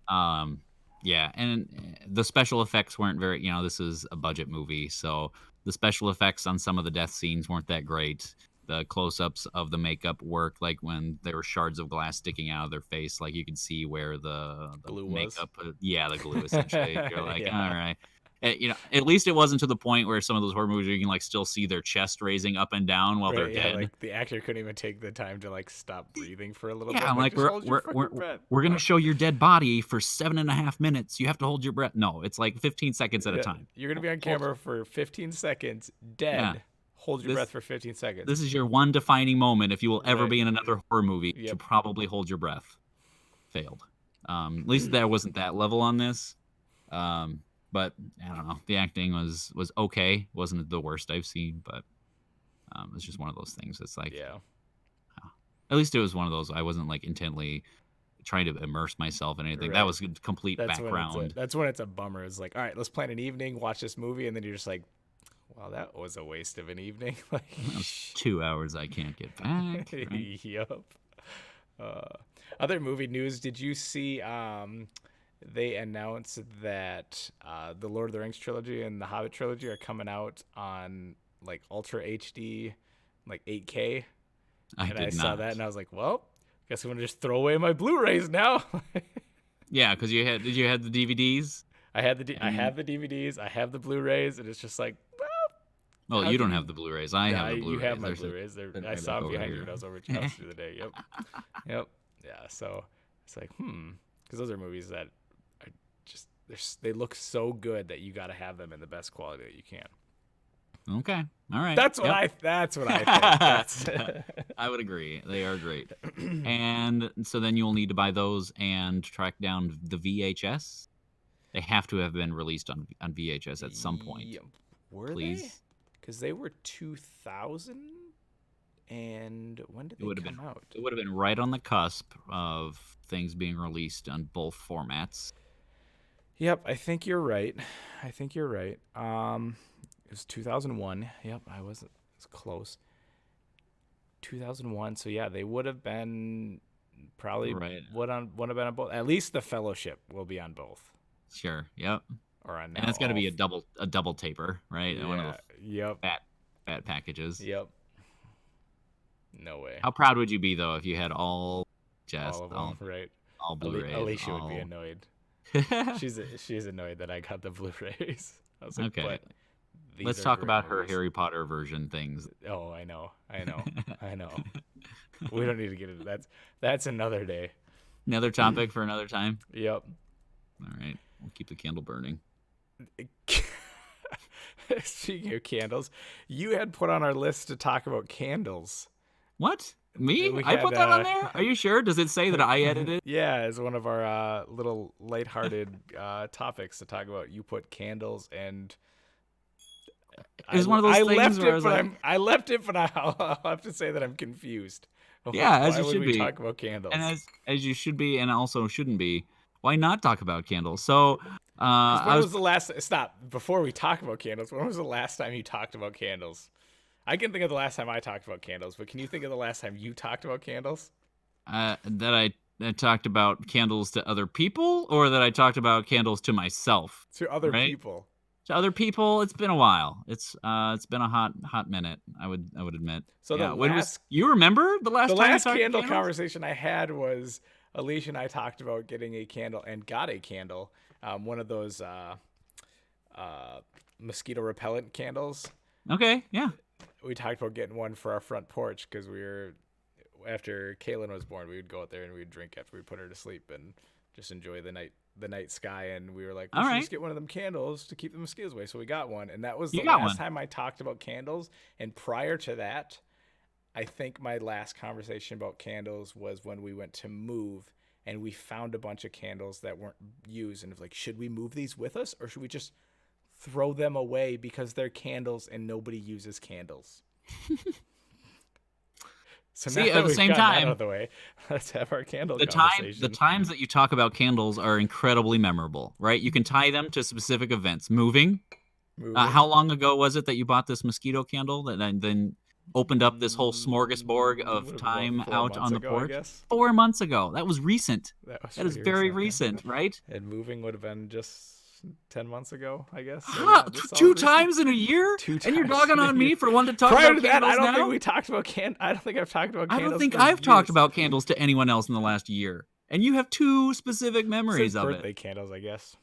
um, yeah, and the special effects weren't very. This is a budget movie, so the special effects on some of the death scenes weren't that great. the close-ups of the makeup work, like when there were shards of glass sticking out of their face, like you could see where the Glue was. makeup, the glue essentially. You're like, all Yeah. right. At least it wasn't to the point where some of those horror movies you can like still see their chest raising up and down while they're Right, yeah, dead. like the actor couldn't even take the time to like stop breathing for a little Yeah, bit. I'm Like, like, just hold your fucking breath. we're gonna show your dead body for 7.5 minutes. You have to hold your breath. No, it's like 15 seconds at a Yeah, time. you're gonna be on Hold, camera for 15 seconds, yeah, dead. Hold your breath this for 15 seconds. this is your one defining moment if you will ever Right. be in another horror movie to Yep. probably hold your breath. Failed. At least there wasn't that level on this. But I don't know. The acting was okay. Wasn't the worst I've seen, but it's just one of those things. It's like, Yeah. at least it was one of those. I wasn't like intently trying to immerse myself in anything. That Right. was complete background. That's when it's a bummer. It's like, all right, let's plan an evening, watch this movie, and then you're just like, wow, that was a waste of an evening. Like, That was 2 hours I can't get back. Right? yup. Other movie news. Did you see? They announced that the Lord of the Rings trilogy and the Hobbit trilogy are coming out on like Ultra HD, like 8K. I And did I saw not. that, and I was like, well, guess I'm gonna just throw away my Blu-rays now. Yeah, because did you have the DVDs? I have the DVDs, I have the Blu-rays, and it's just like, Well, how you can don't you- have the Blu-rays. I have the you Blu-rays. have my There's Blu-rays. they're I right saw them over behind you here. when I was over at your house the other day. Yep, yep, yeah. So it's like, because those are movies that are just they look so good that you got to have them in the best quality that you can. Okay. All right. That's what Yep. That's what I think. That's I would agree. They are great. And so then you'll need to buy those and track down the VHS. They have to have been released on VHS at some point. Yep. Were they? Please. Because they were 2000, and when did It would they have come been out? it would have been right on the cusp of things being released on both formats. Yep, I think you're right. It was 2001. Yep, I was close. 2001. So yeah, they would have been probably Right. would have been on both. At least the Fellowship will be on both, Sure. Yep. or on now. And it's got to all be a double taper, right? One of Yeah. the Yep. fat packages. Yep. No way. How proud would you be though if you had all All of them, right? all Blu-rays? Alicia would be all... annoyed. She's annoyed that I got the Blu-rays. I was like, Okay. but Let's these are talk great about her movies. Harry Potter version things. Oh, I know. We don't need to get into that. That's another day. Another topic for another time. Yep. All right. We'll keep the candle burning. Speaking of candles, you had put on our list to talk about candles. What? Me? We I put that had, on there? Are you sure? Does it say that I edited? Yeah, as one of our little lighthearted topics to talk about. You put candles, and It was one of those I things left where it, I was but like, I left it, but I'll have to say that I'm confused. yeah, as Why you would should we be. talk about candles? And as you should be and also shouldn't be. Why not talk about candles? So, 'Cause when I was was the last? Stop. Before we talk about candles, when was the last time you talked about candles? I can think of the last time I talked about candles, but can you think of the last time you talked about candles? that I talked about candles to other people, or that I talked about candles to myself. To other Right? people. To other people, it's been a while. It's been a hot minute. I would admit. So Yeah. the When was last you remember the last the time you last talked candle candles? conversation I had was Alicia and I talked about getting a candle and got a candle, one of those mosquito repellent candles. Okay. Yeah. We talked about getting one for our front porch because we were, after Kaylin was born, we would go out there and we'd drink after we put her to sleep and just enjoy the night sky. And we were like, we All should right. just get one of them candles to keep the mosquitoes away. So we got one, and that was You the got last one. time I talked about candles. And prior to that, I think my last conversation about candles was when we went to move and we found a bunch of candles that weren't used, and it was like, should we move these with us or should we just throw them away because they're candles and nobody uses candles? So See, now at that the we've same gotten that time, out of the way, let's have our candle the conversation. times that you talk about candles are incredibly memorable, right? You can tie them to specific events. Moving. Moving. How long ago was it that you bought this mosquito candle that then opened up this whole smorgasbord of Would've time about 4 out months on the ago, I porch? guess. 4 months ago. That was recent. That was That is pretty very recent. recent, right? And moving would have been just 10 months ago, I guess. So Huh, yeah, this all two recent. times in a year? 2 And you're times dogging in a on year. me for wanting to talk Prior about to that, I candles don't think now? we talked about I don't think I've talked about I candles. don't think for I've talked years. about candles to anyone else in the last year. And you have two specific It memories says of it. birthday candles, I guess.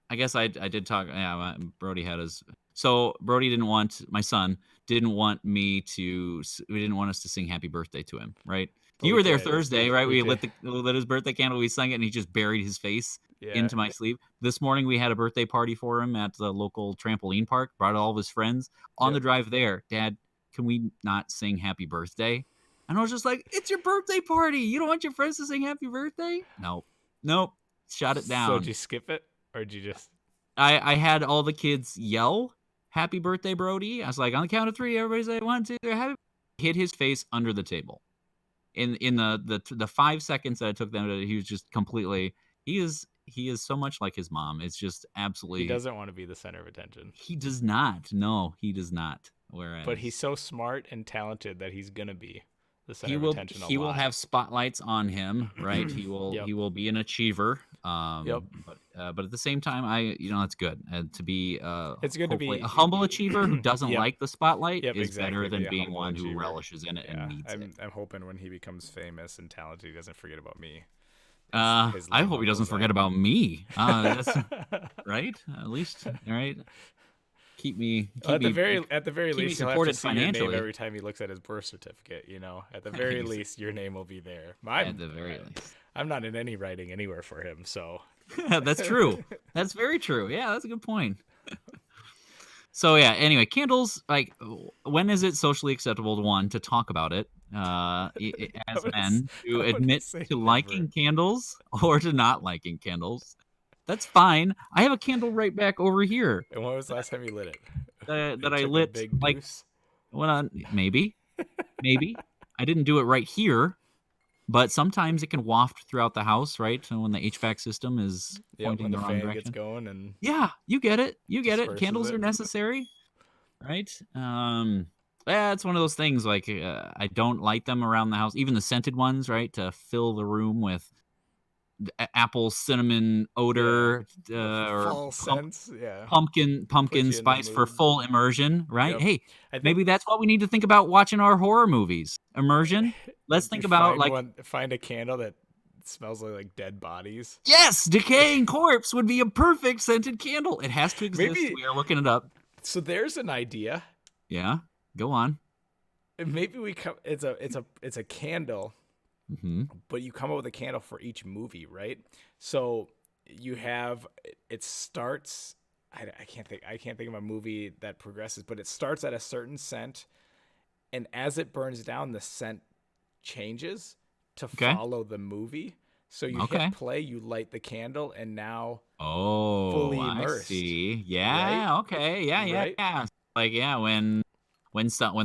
I guess I did talk. Yeah, Brody had his. So Brody didn't want, my son didn't want me to. We didn't want us to sing "Happy Birthday" to him, right? But You we were there did. Thursday, right? We We did. lit his birthday candle. We sung it, and he just buried his face Yeah. into my sleeve. This morning we had a birthday party for him at the local trampoline park. Brought all of his friends. On the drive there, Dad, can we not sing "Happy Birthday"? And I was just like, "It's your birthday party. You don't want your friends to sing "Happy Birthday"? Nope. Shut it down. So did you skip it, or did you just? I had all the kids yell, "Happy birthday, Brody." I was like, on the count of 3, everybody say 1, 2, 3, happy. Hit his face under the table. In the 5 seconds that it took them, he was just completely. He is so much like his mom. It's just He absolutely. doesn't want to be the center of attention. He does not. No, he does not. Whereas, But he's so smart and talented that he's gonna be the center he of will attention. he will have spotlights on him, right? He will be an achiever. Yep. But at the same time, that's good. To be It's good to be hopefully a humble achiever who doesn't Yep. like the spotlight Yep, is exactly. better than Be a being humble one who achiever. relishes in it and needs it. I'm hoping when he becomes famous and talented, he doesn't forget about me. I hope he doesn't forget about me. That's right. At least, right. Keep me at the very keep me least, he'll have to supported see your name financially. every time he looks at his birth certificate. At the very least, your name will be there. At the very least, I'm not in any writing anywhere for him, so that's true. That's very true. Yeah, that's a good point. So yeah. Anyway, candles. Like, when is it socially acceptable to talk about it? As men, to admit to liking candles or to not liking candles. That's fine. I have a candle right back over here. And when was the last time you lit it? That I lit big like deuce? maybe. I didn't do it right here, but sometimes it can waft throughout the house, right? So when the HVAC system is pointing when the the wrong fan direction. gets going and Yeah, you get it. disperses Candles it. are necessary, right? Yeah, it's one of those things. Like, I don't light them around the house, even the scented ones, right? To fill the room with apple cinnamon odor, or fall scents, yeah. pumpkin Put you in the spice for mood. full immersion, right? Yep. Hey, I think maybe that's what we need to think about watching our horror movies. Immersion. Let's think about find a candle that smells like dead bodies. Yes, Decaying Corpse would be a perfect scented candle. It has to exist. Maybe- We are looking it up. So there's an idea. Yeah, go on. Maybe we come. It's a candle, Mm-hmm. but you come up with a candle for each movie, right? So you have it starts. I can't think of a movie that progresses, but it starts at a certain scent, and as it burns down, the scent changes to follow the movie. So you hit play, you light the candle, and now fully immersed. I see. Yeah. Right? Okay. Yeah. Right? Yeah. Like, yeah, when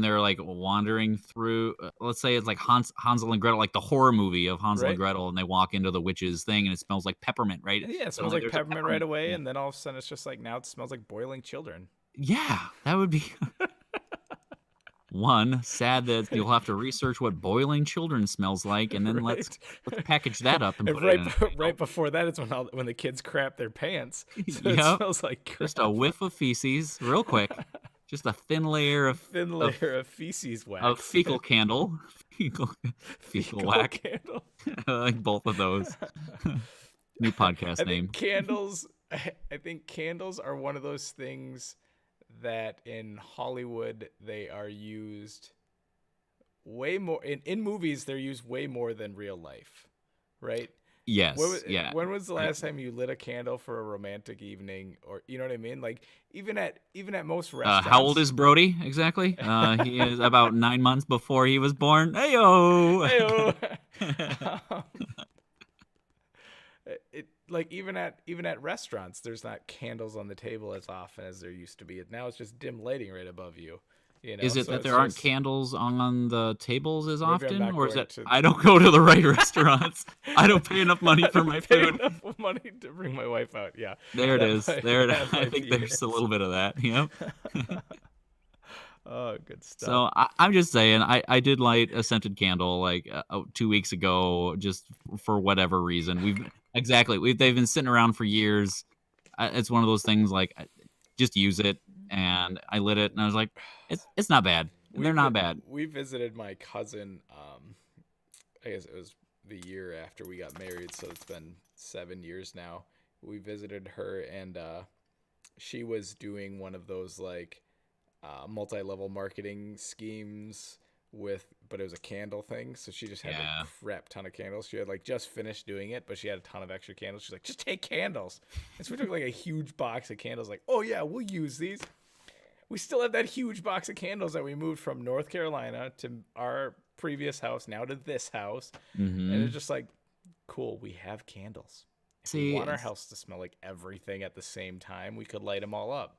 they're like wandering through, let's say it's like Hansel and Gretel, like the horror movie of Hansel and Gretel, and they walk into the witch's thing, and it smells like peppermint, right? Yeah, it smells like peppermint right away, and then all of a sudden it's just like, now it smells like boiling children. Yeah, that would be one. Sad that you'll have to research what boiling children smells like, and then let's package that up and put it in. Right before that, it's when the kids crap their pants. So Yep. it smells like crap. Just a whiff of feces, real quick. Just a thin layer of feces wax. Of fecal candle. Fecal wax. Candle. I like both of those. New podcast name. I think candles are one of those things that in Hollywood they are used way more in movies. They're used way more than real life, right? Yes. When was the last time you lit a candle for a romantic evening, or you know what I mean? Like even at most restaurants. How old is Brody exactly? He is about 9 months before he was born. Heyo. Like even at restaurants, there's not candles on the table as often as there used to be. Now it's just dim lighting right above you. Is it that there aren't candles on the tables as often, or is it I don't go to the right restaurants? I don't pay enough money for my food. Enough money to bring my wife out. Yeah, there it is. I think there's a little bit of that. Yep. Oh, good stuff. So I'm just saying, I did light a scented candle like 2 weeks ago, just for whatever reason. They've been sitting around for years. it's one of those things like just use it. And I lit it, and I was like, it's not bad. We They're not bad. we visited my cousin. I guess it was the year after we got married, so it's been 7 years now. We visited her, and she was doing one of those like multi-level marketing schemes but it was a candle thing. So she just had a Yeah. crap ton of candles. She had like just finished doing it, but she had a ton of extra candles. She's like, just take candles. And so we took like a huge box of candles. Like, oh yeah, we'll use these. We still have that huge box of candles that we moved from North Carolina to our previous house, now to this house. And Mm-hmm. it's just like, cool, we have candles. If we See, want our house to smell like everything at the same time, we could light them all up.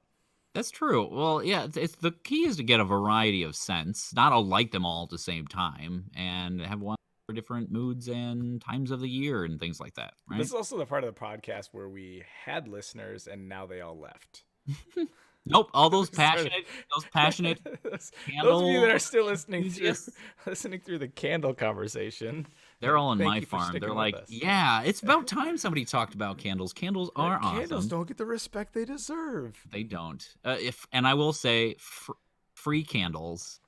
that's true. Well, yeah, it's the key is to get a variety of scents, not all like them all at the same time, and have one for different moods and times of the year and things like that, This right? is also the part of the podcast where we had listeners and now they all left. Nope, all They started- those passionate Those of you that candle are still listening enthusiasts, through the candle conversation, they're all on thank my you for farm. They're sticking with like, us. yeah, it's about time somebody talked about candles. Candles are Candles awesome. don't get the respect they deserve. They don't. And I will say, free candles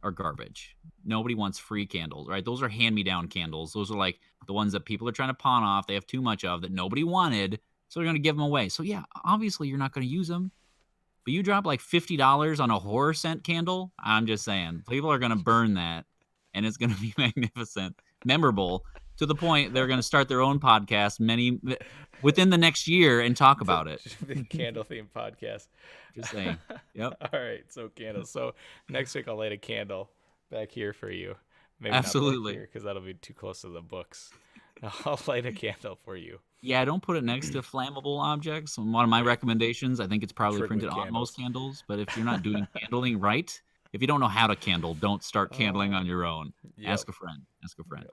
are garbage. Nobody wants free candles, right? Those are hand-me-down candles. Those are like the ones that people are trying to pawn off. They have too much of that nobody wanted, so they're going to give them away. So yeah, obviously you're not going to use them. But you drop like $50 on a horror scent candle, I'm just saying, people are going to burn that, and it's going to be magnificent, memorable, to the point they're going to start their own podcast within the next year and talk about it. Just be a candle themed podcast. Just saying. Yep. All right, so candles. So next week I'll light a candle back here for you. Maybe Absolutely. not back here because that'll be too close to the books. I'll light a candle for you. Yeah, don't put it next to flammable objects. One of my recommendations, I think it's probably Trim with printed on most candles. candles, but if you're not doing candling right, if you don't know how to candle, don't start candling on your own. Yep. Ask a friend. Ask a friend.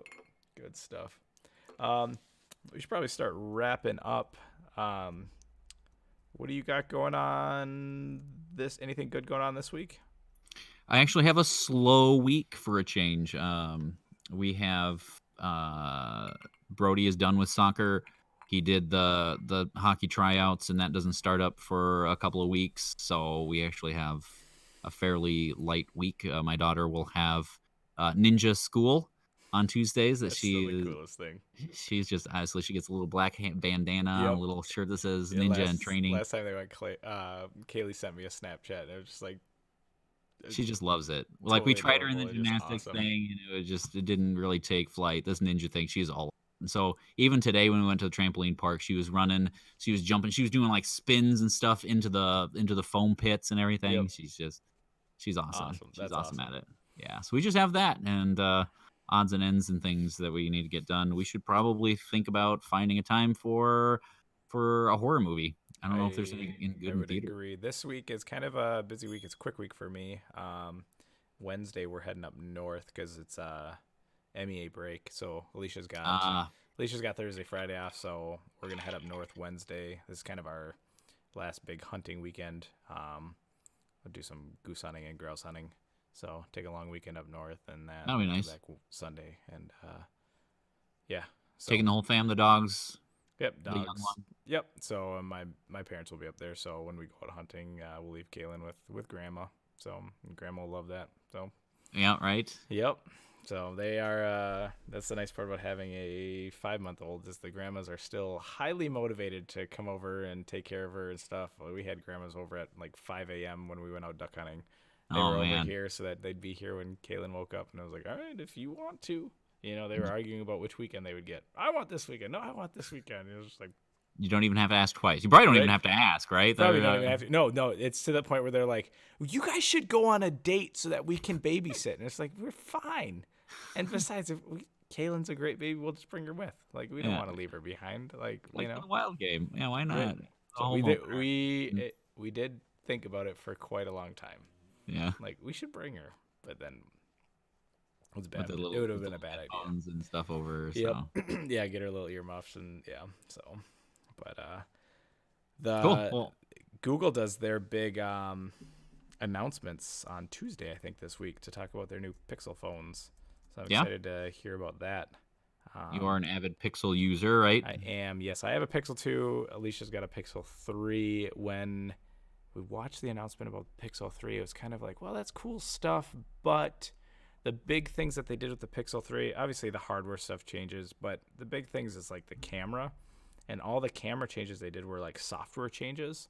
Yep. Good stuff. We should probably start wrapping up. What do you got going on anything good going on this week? I actually have a slow week for a change. We have Brody is done with soccer. He did the hockey tryouts, and that doesn't start up for a couple of weeks. So we actually have a fairly light week. My daughter will have ninja school on Tuesdays. That's still the coolest thing. She's just honestly, she gets a little black bandana, Yep. a little shirt that says ninja in training. Last time they went, Kaylee sent me a Snapchat. And it was just like, she just loves it. Like we totally tried her in the adorable, just gymnastics awesome. thing, and it didn't really take flight. This ninja thing, she's all. And so even today when we went to the trampoline park, she was running, she was jumping, she was doing like spins and stuff into the foam pits and everything. Yep. She's awesome. Awesome. She's That's awesome awesome. at it. Yeah. So we just have that and odds and ends and things that we need to get done. We should probably think about finding a time for a horror movie. I don't know if there's anything good I in would theater. agree. This week is kind of a busy week. It's a quick week for me. Wednesday we're heading up north because it's MEA break. So Alicia's got Thursday, Friday off. So we're gonna head up north Wednesday. This is kind of our last big hunting weekend. We'll do some goose hunting and grouse hunting. So take a long weekend up north, and then That'll be nice. come back Sunday. And yeah, so, Taking the whole fam, the dogs. Yep, the young dogs. one. Yep. So my parents will be up there. So when we go out hunting, we'll leave Kaylin with Grandma. So Grandma will love that. So Yeah, right. yep. So they are. That's the nice part about having a 5-month-old is the grandmas are still highly motivated to come over and take care of her and stuff. We had grandmas over at like 5 a.m. when we went out duck hunting. They Oh, were over man. here so that they'd be here when Kaylin woke up, and I was like, all right, if you want to. You know, they were arguing about which weekend they would get. I want this weekend. No, I want this weekend. It was just like, You don't even have to ask twice. You probably don't even Right. have to ask, right? probably They're, don't even have to. No, it's to the point where they're like, you guys should go on a date so that we can babysit. And it's like, we're fine. And besides, Kaylin's a great baby. We'll just bring her with. Like, we don't Yeah. want to leave her behind. Like like you know. the wild game. Yeah, why not? Right. So Oh, we did think about it for quite a long time. yeah. Like, we should bring her. But then it was With bad. the It little, would have with been the a bad idea. headphones and stuff over. Yep. So Yeah, get her little earmuffs and yeah. So, but the cool. Well, Google does their big announcements on Tuesday, I think, this week to talk about their new Pixel phones. So I'm Yeah. excited to hear about that. You are an avid Pixel user, right? I am. Yes, I have a Pixel 2. Alicia's got a Pixel 3. When we watched the announcement about Pixel 3, it was kind of like, well, that's cool stuff, but the big things that they did with the Pixel 3, obviously the hardware stuff changes, but the big things is like the camera, and all the camera changes they did were like software changes,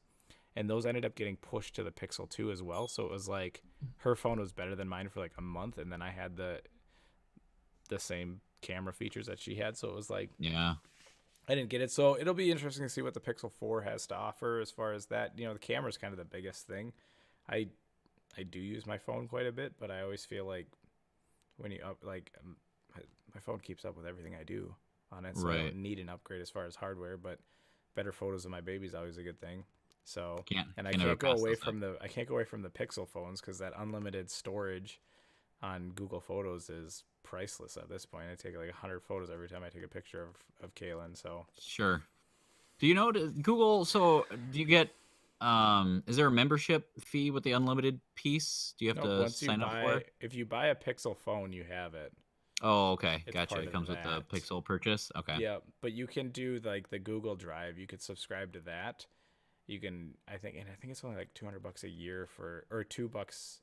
and those ended up getting pushed to the Pixel 2 as well. So it was like her phone was better than mine for like a month, and then I had the same camera features that she had. So it was like, Yeah. I didn't get it. So it'll be interesting to see what the Pixel 4 has to offer as far as that. The camera is kind of the biggest thing. I I do use my phone quite a bit, but I always feel like when you my phone keeps up with everything I do on it, so I Right. don't need an upgrade as far as hardware. But better photos of my baby is always a good thing. So, Can't and I can never can't go pass away those up. from the Pixel phones because that unlimited storage on Google Photos is priceless at this point. I take like 100 photos every time I take a picture of Kaylin. So Sure. Do you know Google? So do you get? Is there a membership fee with the unlimited piece? Do you have nope. to sign up for it? If you buy a Pixel phone, you have it. Oh, okay, It's gotcha. part It of comes with the that. Pixel purchase. Okay. Yeah, but you can do like the Google Drive. You could subscribe to that. You can, I think it's only like $200 a year or $2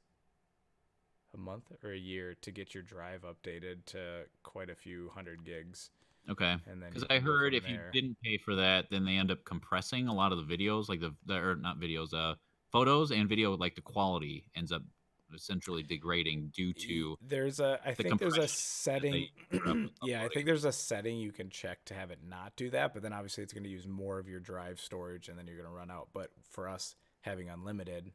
a month or a year to get your drive updated to quite a few hundred gigs, Okay. and then Because you I can go heard from if you there. didn't pay for that, then they end up compressing a lot of the videos, like or not videos, photos and video, like the quality ends up essentially degrading due to I the think there's a compression that setting. they are Yeah, I think uploading. there's a setting you can check to have it not do that, but then obviously it's going to use more of your drive storage, and then you're going to run out. But for us having unlimited,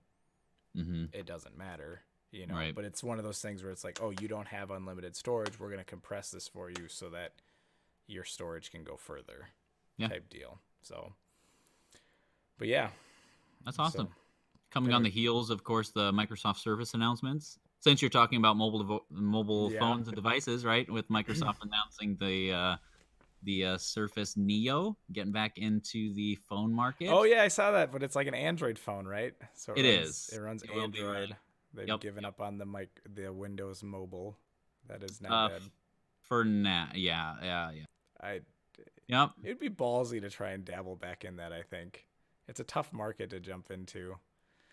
Mm-hmm. it doesn't matter, Right. but it's one of those things where it's like, oh, you don't have unlimited storage, we're going to compress this for you so that your storage can go further, Yeah, type deal. So, but yeah. that's So awesome. Coming on anyway, the heels, of course, the Microsoft Surface announcements. Since you're talking about mobile yeah. phones and devices, right? With Microsoft announcing the Surface Neo getting back into the phone Oh market. yeah, I saw that, but it's like an Android phone, right? So It is. it runs It will be Android. running. They've Yep. given up on the Windows Mobile. That is now Uh, dead. for now, yeah, yeah, yeah. I Yep. It'd be ballsy to try and dabble back in that, I think. It's a tough market to jump into.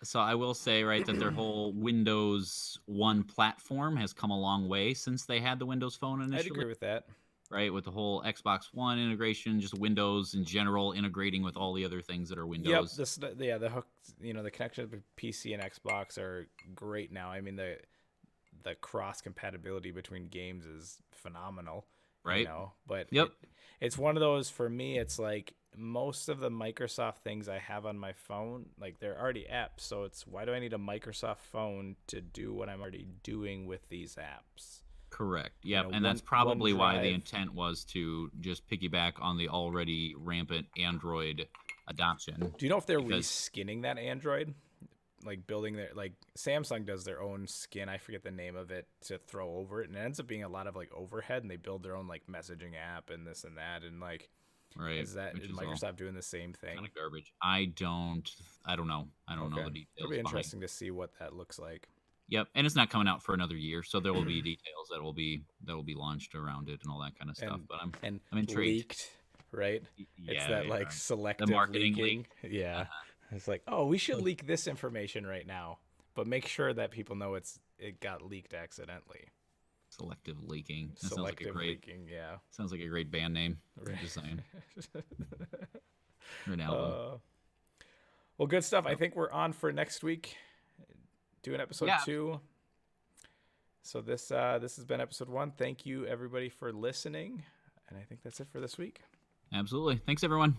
So I will say, right, that their whole Windows One platform has come a long way since they had the Windows Phone I'd initially, agree with that. right? With the whole Xbox One integration, just Windows in general integrating with all the other things that are Yep, Windows, the hook, the connections with PC and Xbox are great now. I mean, the cross compatibility between games is phenomenal, right? but Yep. it's one of those. For me, it's like most of the Microsoft things I have on my phone, like they're already apps, so it's, why do I need a Microsoft phone to do what I'm already doing with these apps? Correct. Yep. And that's One probably why the OneDrive. intent was to just piggyback on the already rampant Android adoption Do you know if they're because reskinning that Android? Like building their, like Samsung does their own skin, I forget the name of it, to throw over it, and it ends up being a lot of like overhead, and they build their own like messaging app and this and that, and like, right, which is is all Microsoft doing the same kind thing? of garbage. I don't know. I don't know Okay, the it'll details be behind. interesting to see what that looks like. Yep, and it's not coming out for another year, so there will be details that will be launched around it and all that kind of stuff. and But and I'm intrigued. leaked, right? It's Yeah, that yeah, like the selective marketing leak. leaking. Yeah, Uh-huh. it's like, oh, we should So leak this information right now, but make sure that people know it got leaked accidentally. selective leaking. That Selective leaking, yeah. sounds like a great band name. I'm just saying. Or an album. uh, well, good stuff. I So, think we're on for next week, doing episode yeah, 2. So this has been episode 1. Thank you everybody for listening, and I think that's it for this week. absolutely. Thanks everyone.